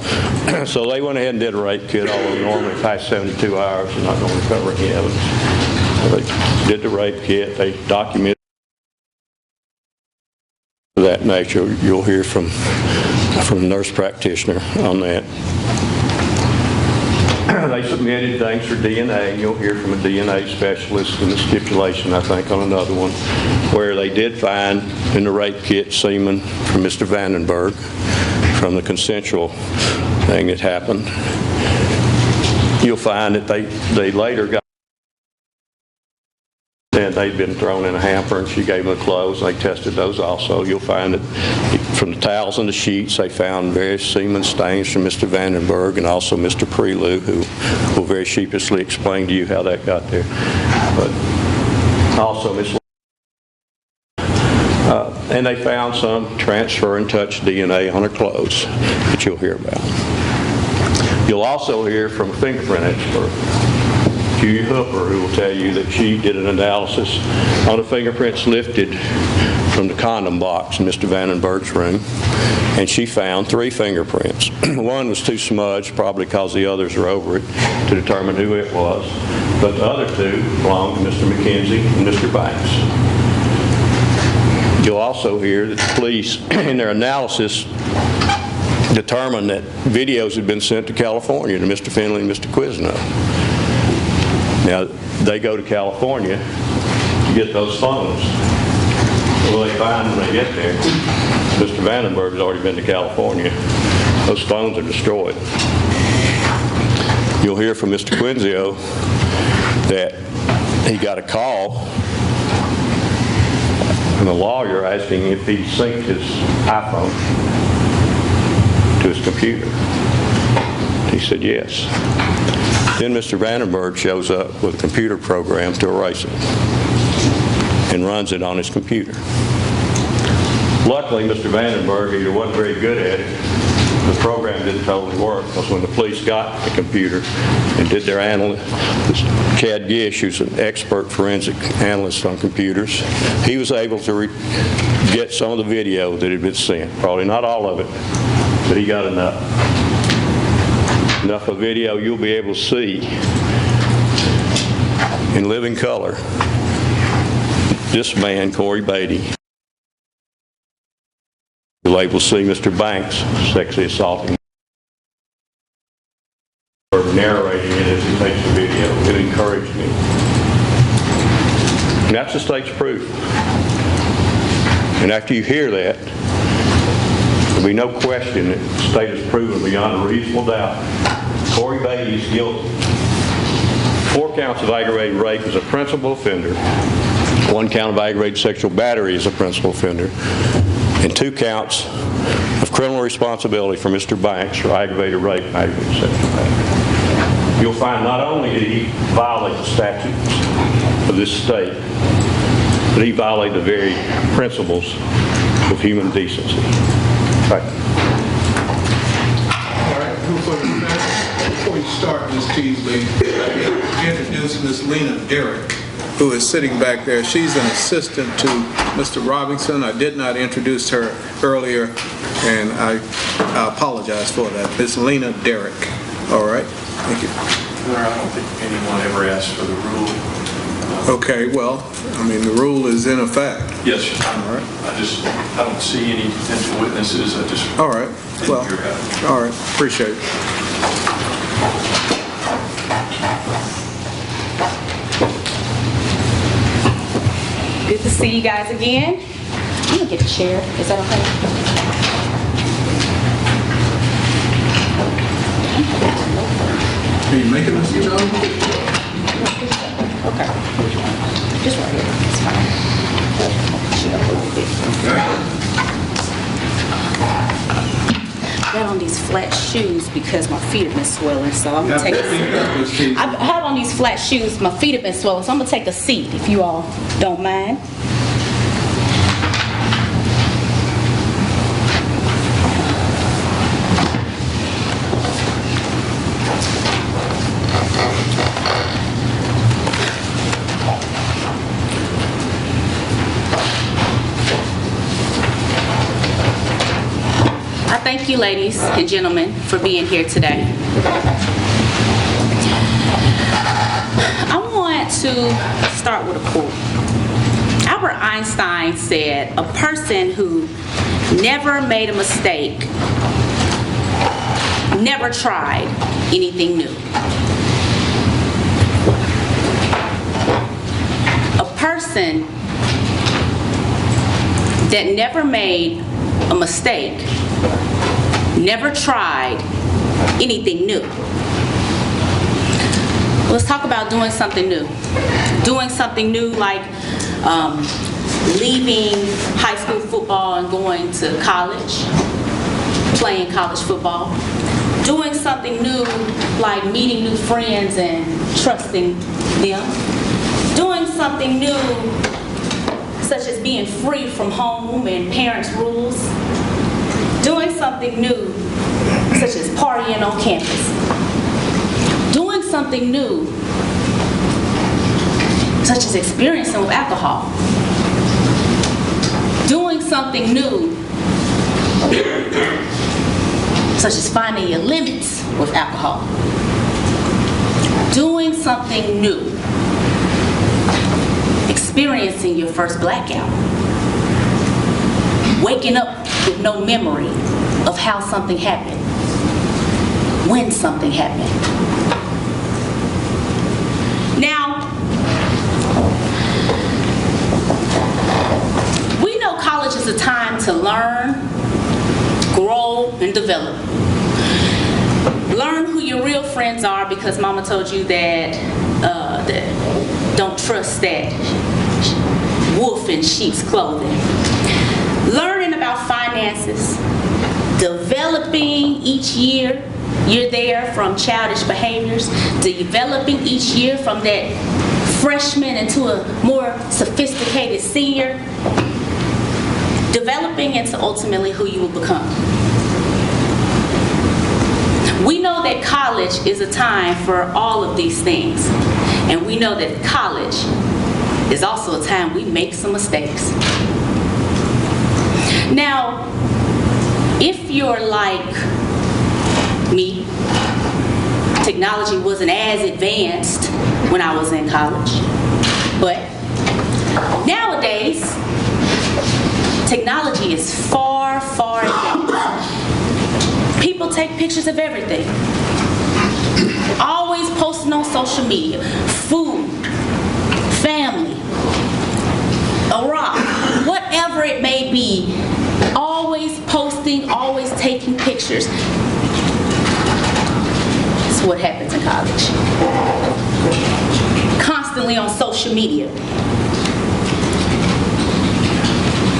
So they went ahead and did a rape kit, although normally past 72 hours they're not going to recover any evidence. So they did the rape kit, they documented that nature. You'll hear from the nurse practitioner on that. they submitted things for DNA, and you'll hear from a DNA specialist in the stipulation, I think, on another one, where they did find in the rape kit semen from Mr. Vandenburg from the consensual thing that happened. You'll find that they later got, and they'd been thrown in a hamper, and she gave them the clothes, and they tested those also. You'll find that from the towels and the sheets, they found various semen stains from Mr. Vandenburg and also Mr. Prelude, who will very sheepishly explain to you how that got there. But also, Ms. And they found some transfer and touch DNA on her clothes that you'll hear about. You'll also hear from a fingerprint expert, Judy Hooper, who will tell you that she did an analysis on the fingerprints lifted from the condom box in Mr. Vandenberg's room, and she found 3 fingerprints. One was too smudged, probably because the others are over it, to determine who it was, but the other 2 belonged to Mr. McKenzie and Mr. Banks. You'll also hear that the police, in their analysis, determined that videos had been sent to California to Mr. Finley and Mr. Quizno. Now, they go to California to get those phones. Well, they find when they get there, Mr. Vandenberg has already been to California. Those phones are destroyed. You'll hear from Mr. Quinzio that he got a call from a lawyer asking if he synced his iPhone to his computer. He said yes. Then Mr. Vandenberg shows up with a computer program to erase it and runs it on his computer. Luckily, Mr. Vandenberg either wasn't very good at it, the program didn't totally work, because when the police got the computer and did their analysis, Chad Gish, who's an expert forensic analyst on computers, he was able to get some of the video that had been sent. Probably not all of it, but he got enough. Enough of video you'll be able to see in living color this man, Cory Batey. You'll be able to see Mr. Banks sexually assaulting or narrating it as he takes the video. It encouraged me. And that's the state's proof. And after you hear that, there'll be no question that the state has proven beyond a reasonable doubt Cory Batey is guilty. 4 counts of aggravated rape as a principal offender, 1 count of aggravated sexual battery as a principal offender, and 2 counts of criminal responsibility for Mr. Banks for aggravated rape and aggravated sexual battery. You'll find not only did he violate the statutes of this state, but he violated the very principles of human decency. Right. All right, before you start, Ms. Teasley, introduce Ms. Lena Derrick, who is sitting back there. She's an assistant to Mr. Robinson. I did not introduce her earlier, and I apologize for that. Ms. Lena Derrick. All right, thank you. I don't think anyone ever asked for the rule. Okay, well, I mean, the rule is in effect. Yes, sir. All right. I don't see any potential witnesses. All right. Well, all right. Appreciate it. Good to see you guys again. I'm gonna get a chair. Is that okay? Are you making this, John? Okay. Just right here. It's fine. I got on these flat shoes because my feet have been swelling, so I'm gonna take a seat. I have on these flat shoes, my feet have been swelling, so I'm gonna take a seat if you all don't mind. Thank you, ladies and gentlemen, for being here today. I want to start with a quote. Albert Einstein said, "A person who never made a mistake never tried anything new." person that never made a mistake, never tried anything new. Let's talk about doing something new. Doing something new like leaving high school football and going to college, playing college football. Doing something new like meeting new friends and trusting them. Doing something new such as being free from home and parents' rules. Doing something new such as partying on campus. Doing something new such as experiencing with alcohol. Doing something new such as finding your limits with alcohol. Doing something new, experiencing your first blackout. Waking up with no memory of how something happened, when something happened. Now, we know college is a time to learn, grow, and develop. Learn who your real friends are, because mama told you that, don't trust that wolf in sheep's clothing. Learning about finances, developing each year. You're there from childish behaviors, developing each year from that freshman into a more sophisticated senior, developing into ultimately who you will become. We know that college is a time for all of these things, and we know that college is also a time we make some mistakes. Now, if you're like me, technology wasn't as advanced when I was in college, but nowadays, technology is far, far advanced. People take pictures of everything. Always posting on social media. Food, family, a rock, whatever it may be. Always posting, always taking pictures. That's what happens in college. Constantly on social media.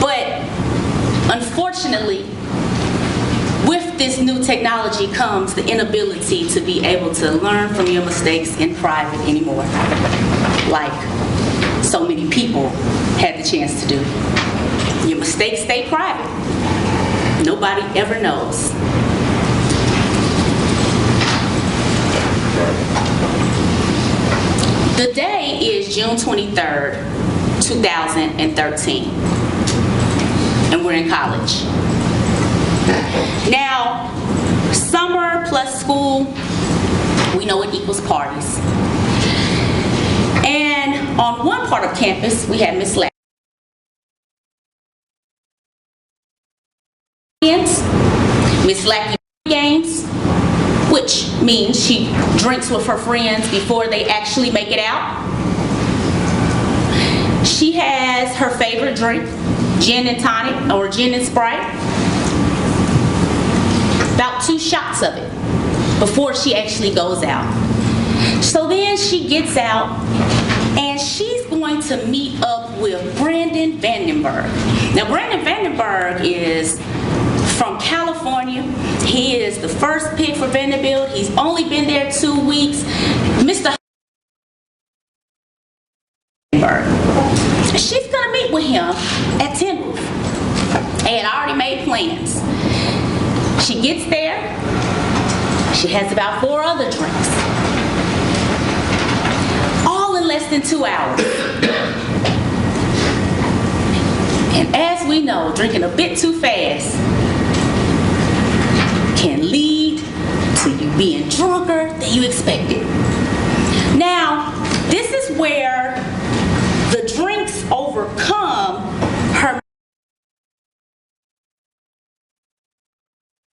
But unfortunately, with this new technology comes the inability to be able to learn from your mistakes in private anymore, like so many people had the chance to do. Your mistakes stay private. Nobody ever knows. The day is June 23rd, 2013, and we're in college. Now, summer plus school, we know it equals parties. And on one part of campus, we had Miss Lack. Miss Lackey games, which means she drinks with her friends before they actually make it out. She has her favorite drink, gin and tonic or gin and Sprite. About 2 shots of it before she actually goes out. So then she gets out and she's going to meet up with Brandon Vandenburg. Now Brandon Vandenburg is from California. He is the first pick for Vanderbilt. He's only been there 2 weeks. Mr. Vandenburg. She's gonna meet with him at Tin Roof. They had already made plans. She gets there. She has about 4 other drinks. All in less than 2 hours. And as we know, drinking a bit too fast can lead to you being drunker than you expected. Now, this is where the drinks overcome her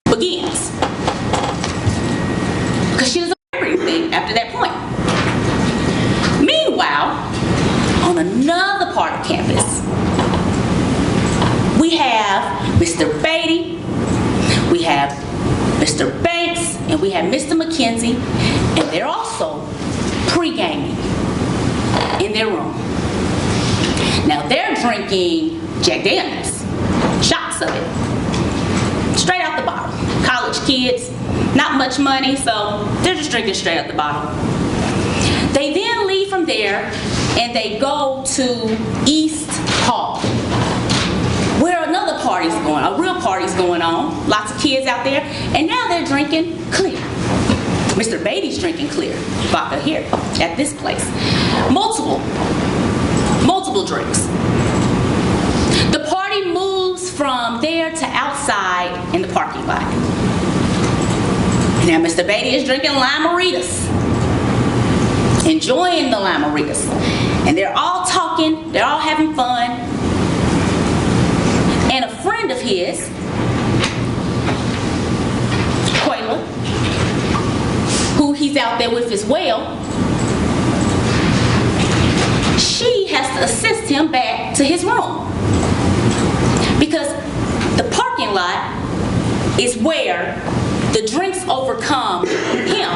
begins. Because she doesn't remember anything after that point. Meanwhile, on another part of campus. We have Mr. Batey, we have Mr. Banks, and we have Mr. McKenzie, and they're also pre-gaming in their room. Now they're drinking Jack Daniels, shots of it, straight out the bottle. College kids, not much money, so they're just drinking straight out the bottle. They then leave from there and they go to East Hall, where another party's going on, a real party's going on. Lots of kids out there, and now they're drinking clear. Mr. Batey's drinking clear vodka here at this place. Multiple drinks. The party moves from there to outside in the parking lot. Now Mr. Batey is drinking lime-a-ritas, enjoying the lime-a-ritas, and they're all talking, they're all having fun. And a friend of his, Quayla, who he's out there with as well, she has to assist him back to his room, because the parking lot is where the drinks overcome him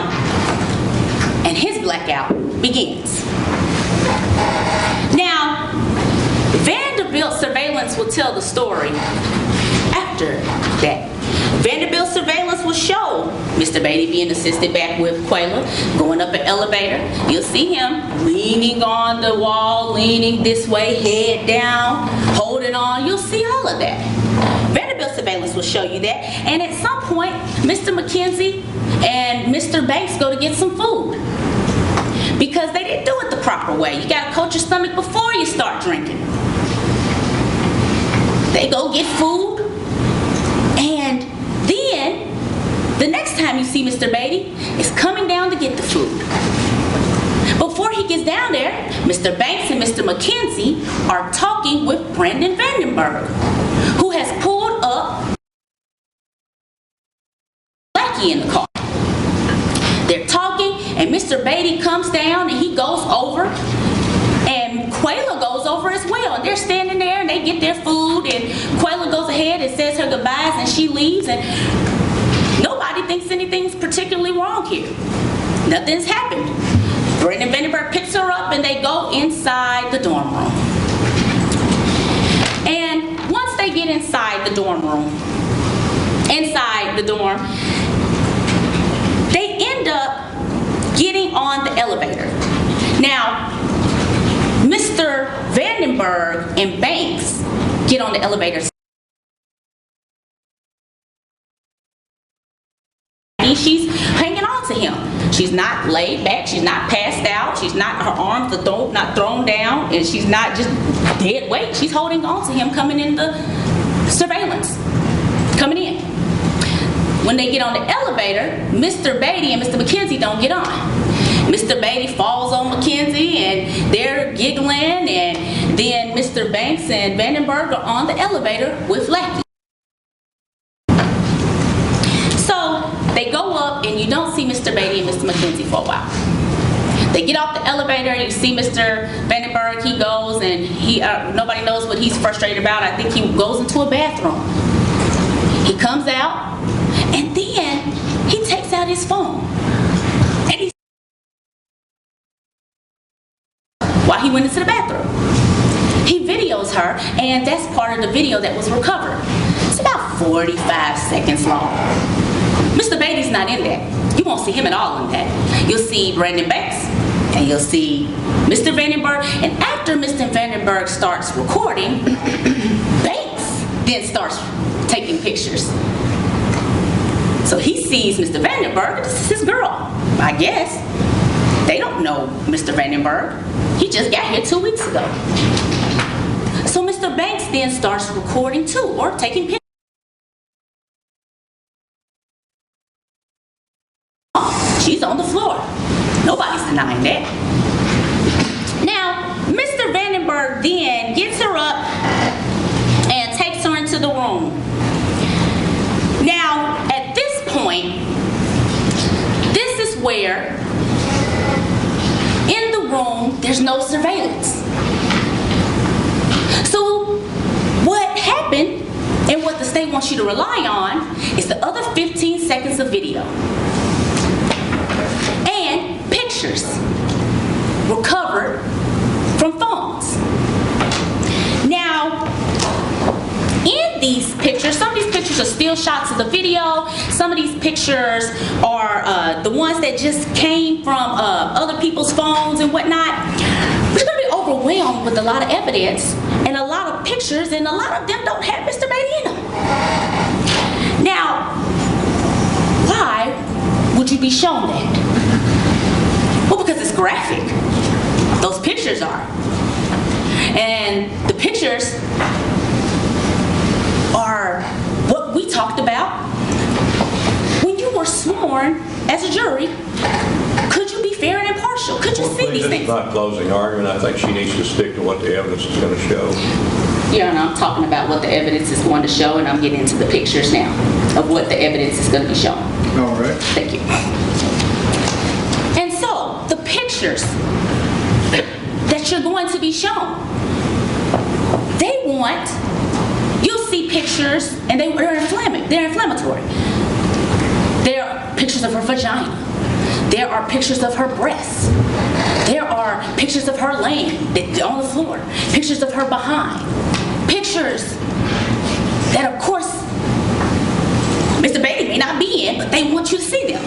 and his blackout begins. Now, Vanderbilt surveillance will tell the story after that. Vanderbilt surveillance will show Mr. Batey being assisted back with Quayla, going up an elevator. You'll see him leaning on the wall, leaning this way, head down, holding on. You'll see all of that. Vanderbilt surveillance will show you that. And at some point, Mr. McKenzie and Mr. Banks go to get some food, because they didn't do it the proper way. You gotta coat your stomach before you start drinking. They go get food, and then the next time you see Mr. Batey is coming down to get the food. Before he gets down there, Mr. Banks and Mr. McKenzie are talking with Brandon Vandenburg, who has pulled up Blackie in the car. They're talking, and Mr. Batey comes down and he goes over, and Quayla goes over as well. And they're standing there and they get their food, and Quayla goes ahead and says her goodbyes and she leaves, and nobody thinks anything's particularly wrong here. Nothing's happened. Brandon Vandenburg picks her up and they go inside the dorm room. And once they get inside the dorm, they end up getting on the elevator. Now, Mr. Vandenburg and Banks get on the elevator. She's hanging on to him. She's not laid back. She's not passed out. She's not, her arms are not thrown down, and she's not just dead weight. She's holding on to him coming in the surveillance, coming in. When they get on the elevator, Mr. Batey and Mr. McKenzie don't get on. Mr. Batey falls on McKenzie and they're giggling, and then Mr. Banks and Vandenburg are on the elevator with Lackey. So they go up and you don't see Mr. Batey and Mr. McKenzie for a while. They get off the elevator and you see Mr. Vandenburg. He goes and nobody knows what he's frustrated about. I think he goes into a bathroom. He comes out and then he takes out his phone. While he went into the bathroom, he videos her, and that's part of the video that was recovered. It's about 45 seconds long. Mr. Batey's not in that. You won't see him at all in that. You'll see Brandon Banks, and you'll see Mr. Vandenburg, and after Mr. Vandenburg starts recording, Banks then starts taking pictures. So he sees Mr. Vandenburg. This is his girl, I guess. They don't know Mr. Vandenburg. He just got here 2 weeks ago. So Mr. Banks then starts recording too, or taking pictures. She's on the floor. Nobody's denying that. Now, Mr. Vandenburg then gets her up and takes her into the room. Now, at this point, this is where in the room there's no surveillance. want you to rely on is the other 15 seconds of video and pictures recovered from phones. Now, in these pictures, some of these pictures are still shots of the video. Some of these pictures are the ones that just came from other people's phones and whatnot. We're going to be overwhelmed with a lot of evidence and a lot of pictures, and a lot of them don't have Mr. Batey in them. Now, why would you be shown that? Well, because it's graphic. Those pictures are. And the pictures are what we talked about when you were sworn as a jury. Could you be fair and impartial? Could you see these things? It's not closing argument. I think she needs to stick to what the evidence is going to show. Yeah, and I'm talking about what the evidence is going to show, and I'm getting into the pictures now of what the evidence is going to be showing. All right. Thank you. And so, the pictures that you're going to be shown, they want, you'll see pictures, and they're inflammatory. There are pictures of her vagina. There are pictures of her breasts. There are pictures of her laying on the floor. Pictures of her behind. Pictures that, of course, Mr. Batey may not be in, but they want you to see them.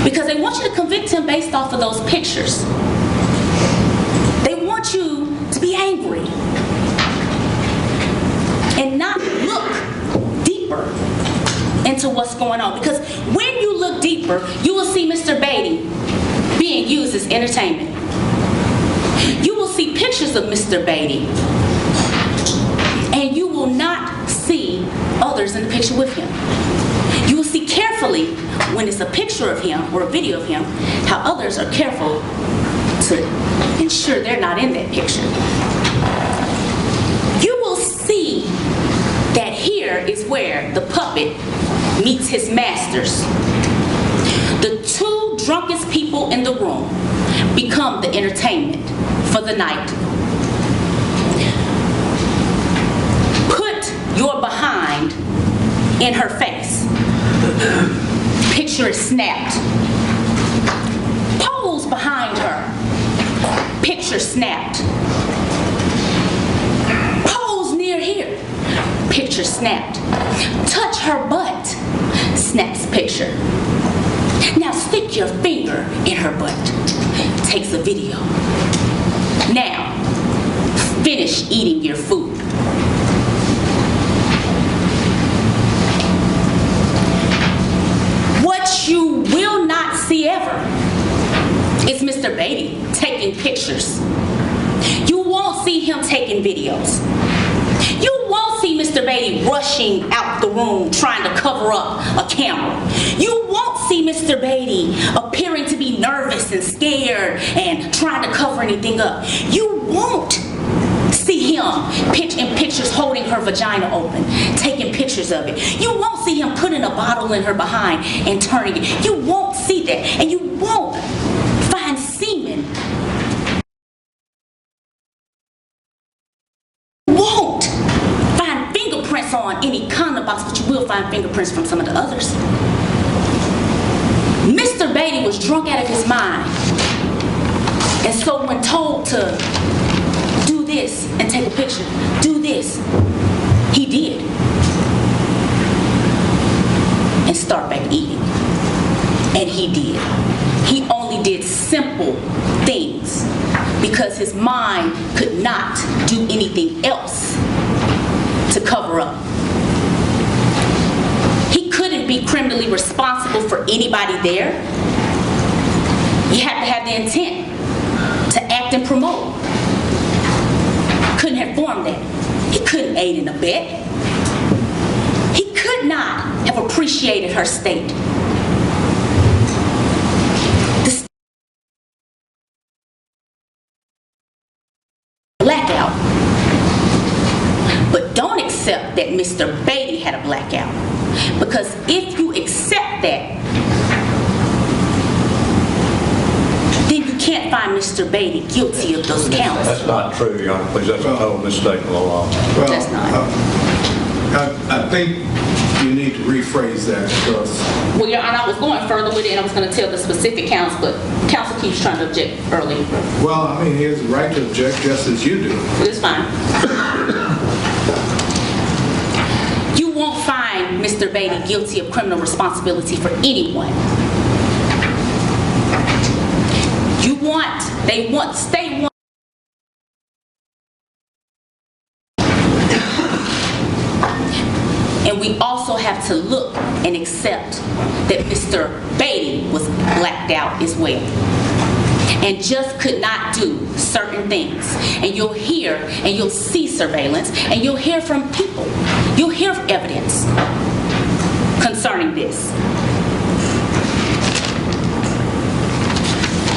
Because they want you to convict him based off of those pictures. They want you to be angry and not look deeper into what's going on. Because when you look deeper, you will see Mr. Batey being used as entertainment. You will see pictures of Mr. Batey, and you will not see others in the picture with him. You will see carefully, when it's a picture of him or a video of him, how others are careful to ensure they're not in that picture. You will see that here is where the puppet meets his masters. The two drunkest people in the room become the entertainment for the night. Put your behind in her face. Picture is snapped. Pose behind her. Picture snapped. Pose near here. Picture snapped. Touch her butt. Snaps picture. Now stick your finger in her butt. Takes a video. Now, finish eating your food. What you will not see ever is Mr. Batey taking pictures. You won't see him taking videos. You won't see Mr. Batey rushing out the room trying to cover up a camera. You won't see Mr. Batey appearing to be nervous and scared and trying to cover anything up. You won't see him in pictures holding her vagina open, taking pictures of it. You won't see him putting a bottle in her behind and turning it. You won't see that, and you won't find semen. Won't find fingerprints on any condom box, but you will find fingerprints from some of the others. Mr. Batey was drunk out of his mind, and so when told to do this and take a picture, do this, he did, and start back eating. And he did. He only did simple things because his mind could not do anything else to cover up. He couldn't be criminally responsible for anybody there. You have to have the intent to act and promote. Couldn't have formed that. He couldn't aid and abet. He could not have appreciated her state. Blackout. But don't accept that Mr. Batey had a blackout. Because if you accept that, then you can't find Mr. Batey guilty of those counts. That's not true, Your Honor. Please, that's a total mistake of the law. That's not. I think you need to rephrase that because... Well, Your Honor, I was going further with it, and I was going to tell the specific counts, but counsel keeps trying to object early. Well, I mean, he has the right to object just as you do. It's fine. You won't find Mr. Batey guilty of criminal responsibility for anyone. State want. And we also have to look and accept that Mr. Batey was blacked out as well and just could not do certain things. And you'll hear and you'll see surveillance and you'll hear from people. You'll hear evidence concerning this.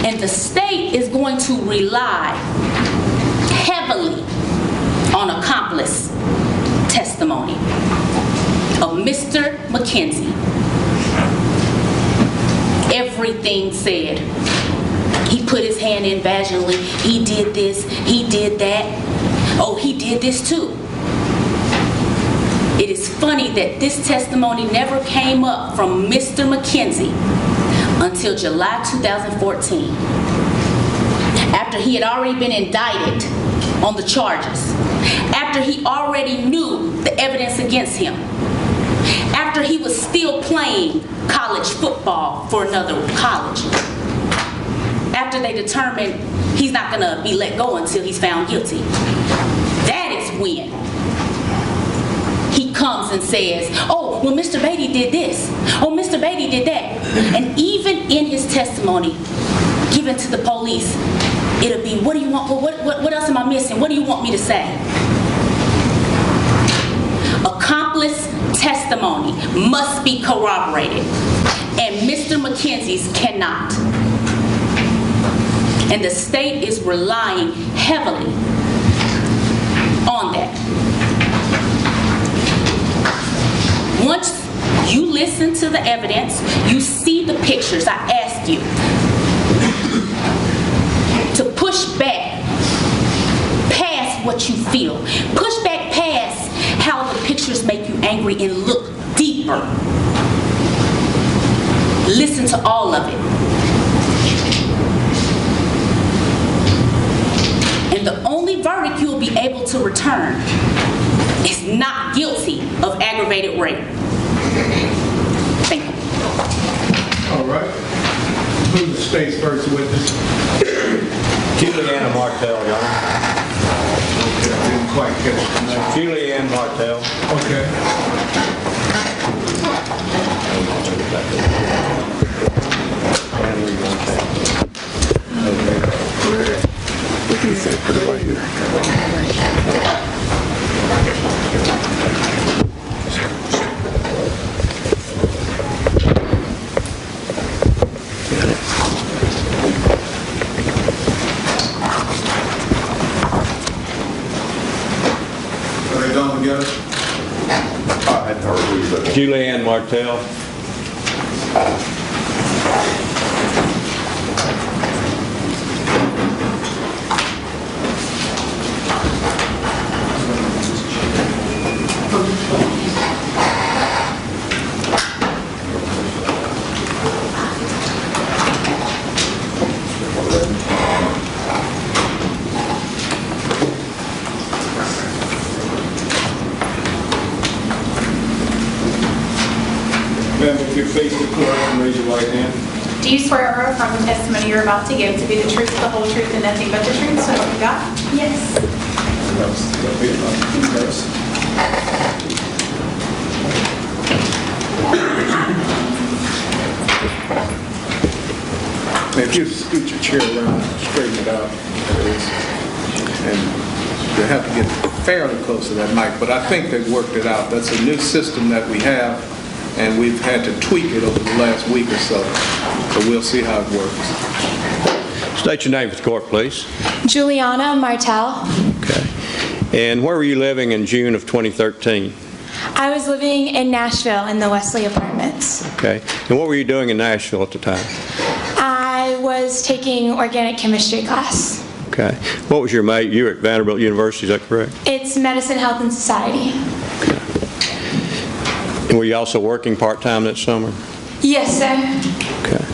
And the state is going to rely heavily on accomplice testimony of Mr. McKenzie. Everything said. He put his hand in vaginally. He did this. He did that. Oh, he did this too. It is funny that this testimony never came up from Mr. McKenzie until July 2014, after he had already been indicted on the charges, after he already knew the evidence against him, after he was still playing college football for another college, after they determined he's not going to be let go until he's found guilty. That is when he comes and says, oh, well, Mr. Batey did this. Oh, Mr. Batey did that. And even in his testimony given to the police, it'll be, what do you want? Well, what else am I missing? What do you want me to say? Accomplice testimony must be corroborated, and Mr. McKenzie's cannot. And the state is relying heavily on that. Once you listen to the evidence, you see the pictures, I asked you to push back past what you feel. Push back past how the pictures make you angry and look deeper. Listen to all of it. And the only verdict you'll be able to return is not guilty of aggravated rape. Thank you. All right. Who's the state's first witness? Julianne Martell, Your Honor. Okay, I didn't quite catch the name. Julianne Martell. Okay. We can say put it right here. Are they done together? Julianne Martell. Ma'am, if you face the court and raise your right hand. Do you swear or affirm the testimony you're about to give to be the truth, the whole truth, and nothing but the truth, so help you God? Yes. If you scoot your chair around, straighten it out, and you have to get fairly close to that mic, but I think they've worked it out. That's a new system that we have, and we've had to tweak it over the last week or so. So we'll see how it works. State your name for the court, please. Juliana Martell. Okay. And where were you living in June of 2013? I was living in Nashville in the Wesley Apartments. Okay. And what were you doing in Nashville at the time? I was taking organic chemistry class. Okay. What was your major? You were at Vanderbilt University, is that correct? It's medicine, health, and society. Okay. And were you also working part-time that summer? Yes, sir. Okay.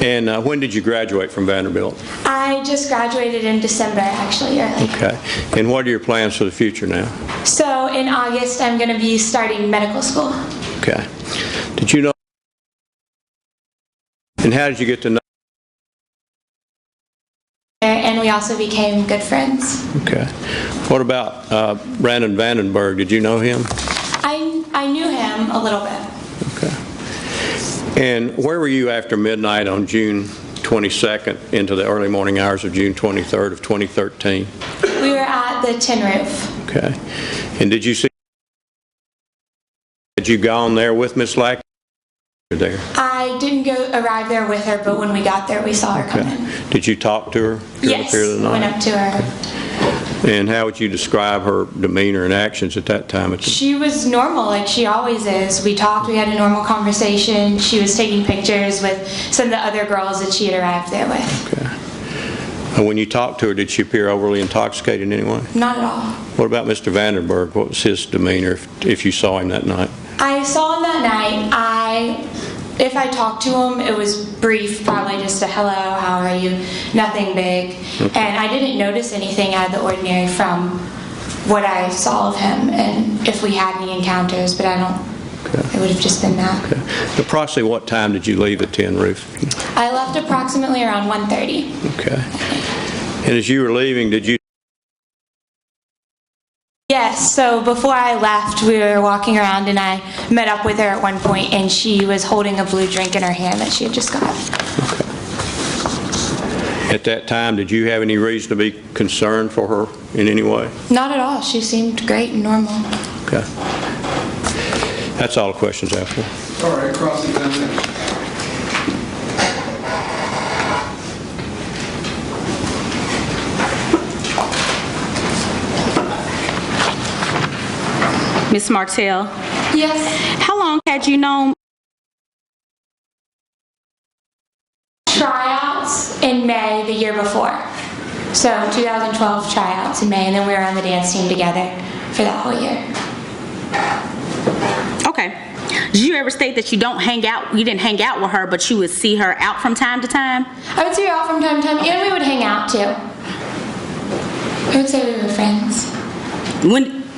And when did you graduate from Vanderbilt? I just graduated in December, actually, early. Okay. And what are your plans for the future now? So in August, I'm going to be starting medical school. Okay. Did you know? And how did you get to know? And we also became good friends. Okay. What about Brandon Vandenburg? Did you know him? I knew him a little bit. Okay. And where were you after midnight on June 22nd into the early morning hours of June 23rd of 2013? We were at the tin roof. Okay. And did you see? Had you gone there with Miss Lack? There. I didn't arrive there with her, but when we got there, we saw her come in. Did you talk to her during Yes, the period of the night? went up to her. And how would you describe her demeanor and actions at that time? She was normal, like she always is. We talked, we had a normal conversation. She was taking pictures with some of the other girls that she had arrived there with. Okay. And when you talked to her, did she appear overly intoxicated in any way? Not at all. What about Mr. Vandenburg? What was his demeanor if you saw him that night? I saw him that night. If I talked to him, it was brief, probably just a hello, how are you, nothing big. Okay. And I didn't notice anything out of the ordinary from what I saw of him, and if we had any encounters, but I don't, okay. It would have just been that. Okay. Approximately what time did you leave the tin roof? I left approximately around 1:30. Okay. And as you were leaving, did you? Yes, so before I left, we were walking around and I met up with her at one point and she was holding a blue drink in her hand that she had just got. Okay. At that time, did you have any reason to be concerned for her in any way? Not at all. She seemed great and normal. Okay. That's all the questions I have for. All right, cross-examination. Ms. Martell? Yes. How long had you known? Tryouts in May the year before. So 2012 tryouts in May, and then we were on the dance team together for that whole year. Okay. Did you ever state that you didn't hang out with her, but you would see her out from time to time? I would see her out from time to time, and we would hang out too. I would say we were friends.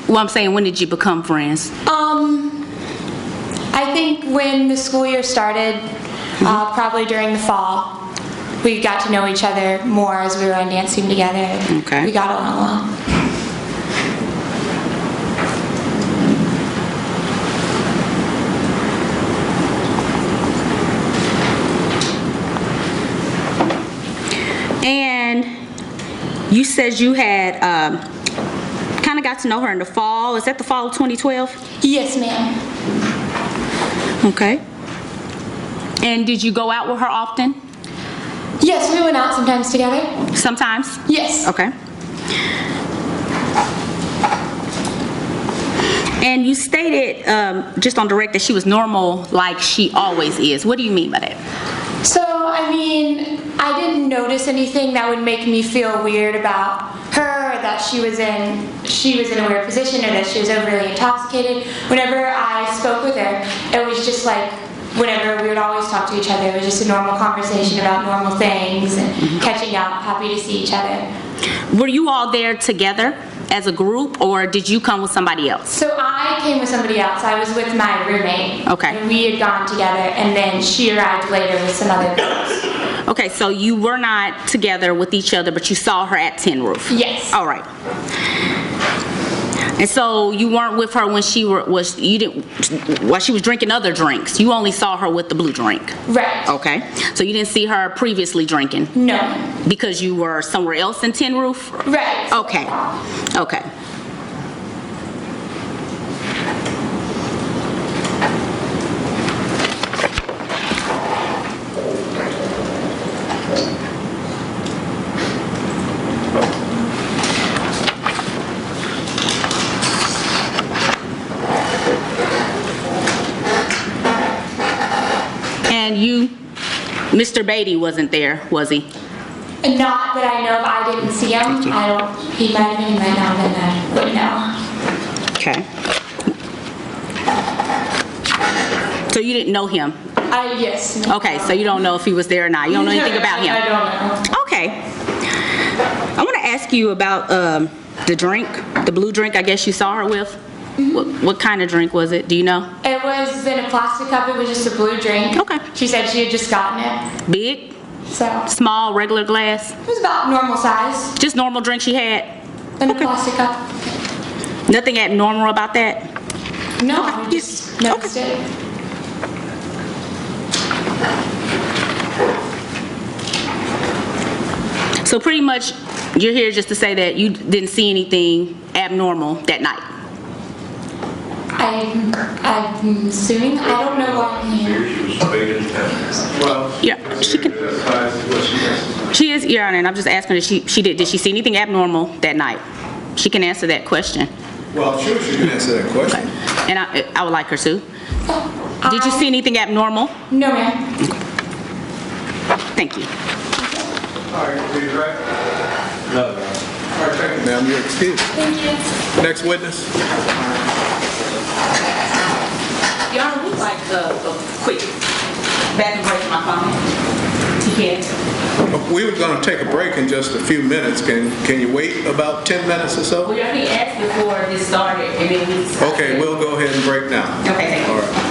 I'm saying, when did you become friends? I think when the school year started, probably during the fall, we got to know each other more as we were on dance team together. Okay. We got along well. And you said you had kind of got to know her in the fall. Is that the fall of 2012? Yes, ma'am. Okay. And did you go out with her often? Yes, we went out sometimes together. Sometimes? Yes. Okay. And you stated just on direct that she was normal like she always is. What do you mean by that? So, I mean, I didn't notice anything that would make me feel weird about her, or that she was in a weird position, or that she was overly intoxicated. Whenever I spoke with her, it was just like, whenever we would always talk to each other, it was just a normal conversation about normal things and catching up, happy to see each other. Were you all there together as a group, or did you come with somebody else? So I came with somebody else. I was with my roommate. Okay. And we had gone together, and then she arrived later with some other girls. Okay, so you were not together with each other, but you saw her at Tin Roof? Yes. All right. And so you weren't with her when while she was drinking other drinks. You only saw her with the blue drink. Right. Okay. So you didn't see her previously drinking? No. Because you were somewhere else in Tin Roof? Right. Okay. Okay. And Mr. Batey wasn't there, was he? Not that I know of. I didn't see him. He might have been, he might not have been. I wouldn't know. Okay. So you didn't know him? Yes. Okay, so you don't know if he was there or not. You don't know anything about him? I don't know. Okay. I want to ask you about the drink, the blue drink I guess you saw her with. What kind of drink was it? Do you know? It was in a plastic cup. It was just a blue drink. Okay. She said she had just gotten it. Big? So. Small, regular glass? It was about normal size. Just normal drink she had? In a plastic cup. Nothing abnormal about that? No, I just noticed it. So pretty much you're here just to say that you didn't see anything abnormal that night? I'm assuming. I don't know why I'm here. Well, Yeah, she can. She is, Your Honor, and I'm just asking her, did she see anything abnormal that night? She can answer that question. well, sure, she can answer that question. And I would like her to. Did you see anything abnormal? No, ma'am. Thank you. All right, please, right? No. All right, thank you, ma'am. You're excused. Thank you. Next witness. Your Honor, we'd like a quick back and break my comment. You can. We were going to take a break in just a few minutes. Can you wait about 10 minutes or so? We already asked before this started, and then we... Okay, we'll go ahead and break now. Okay, thank you. All right.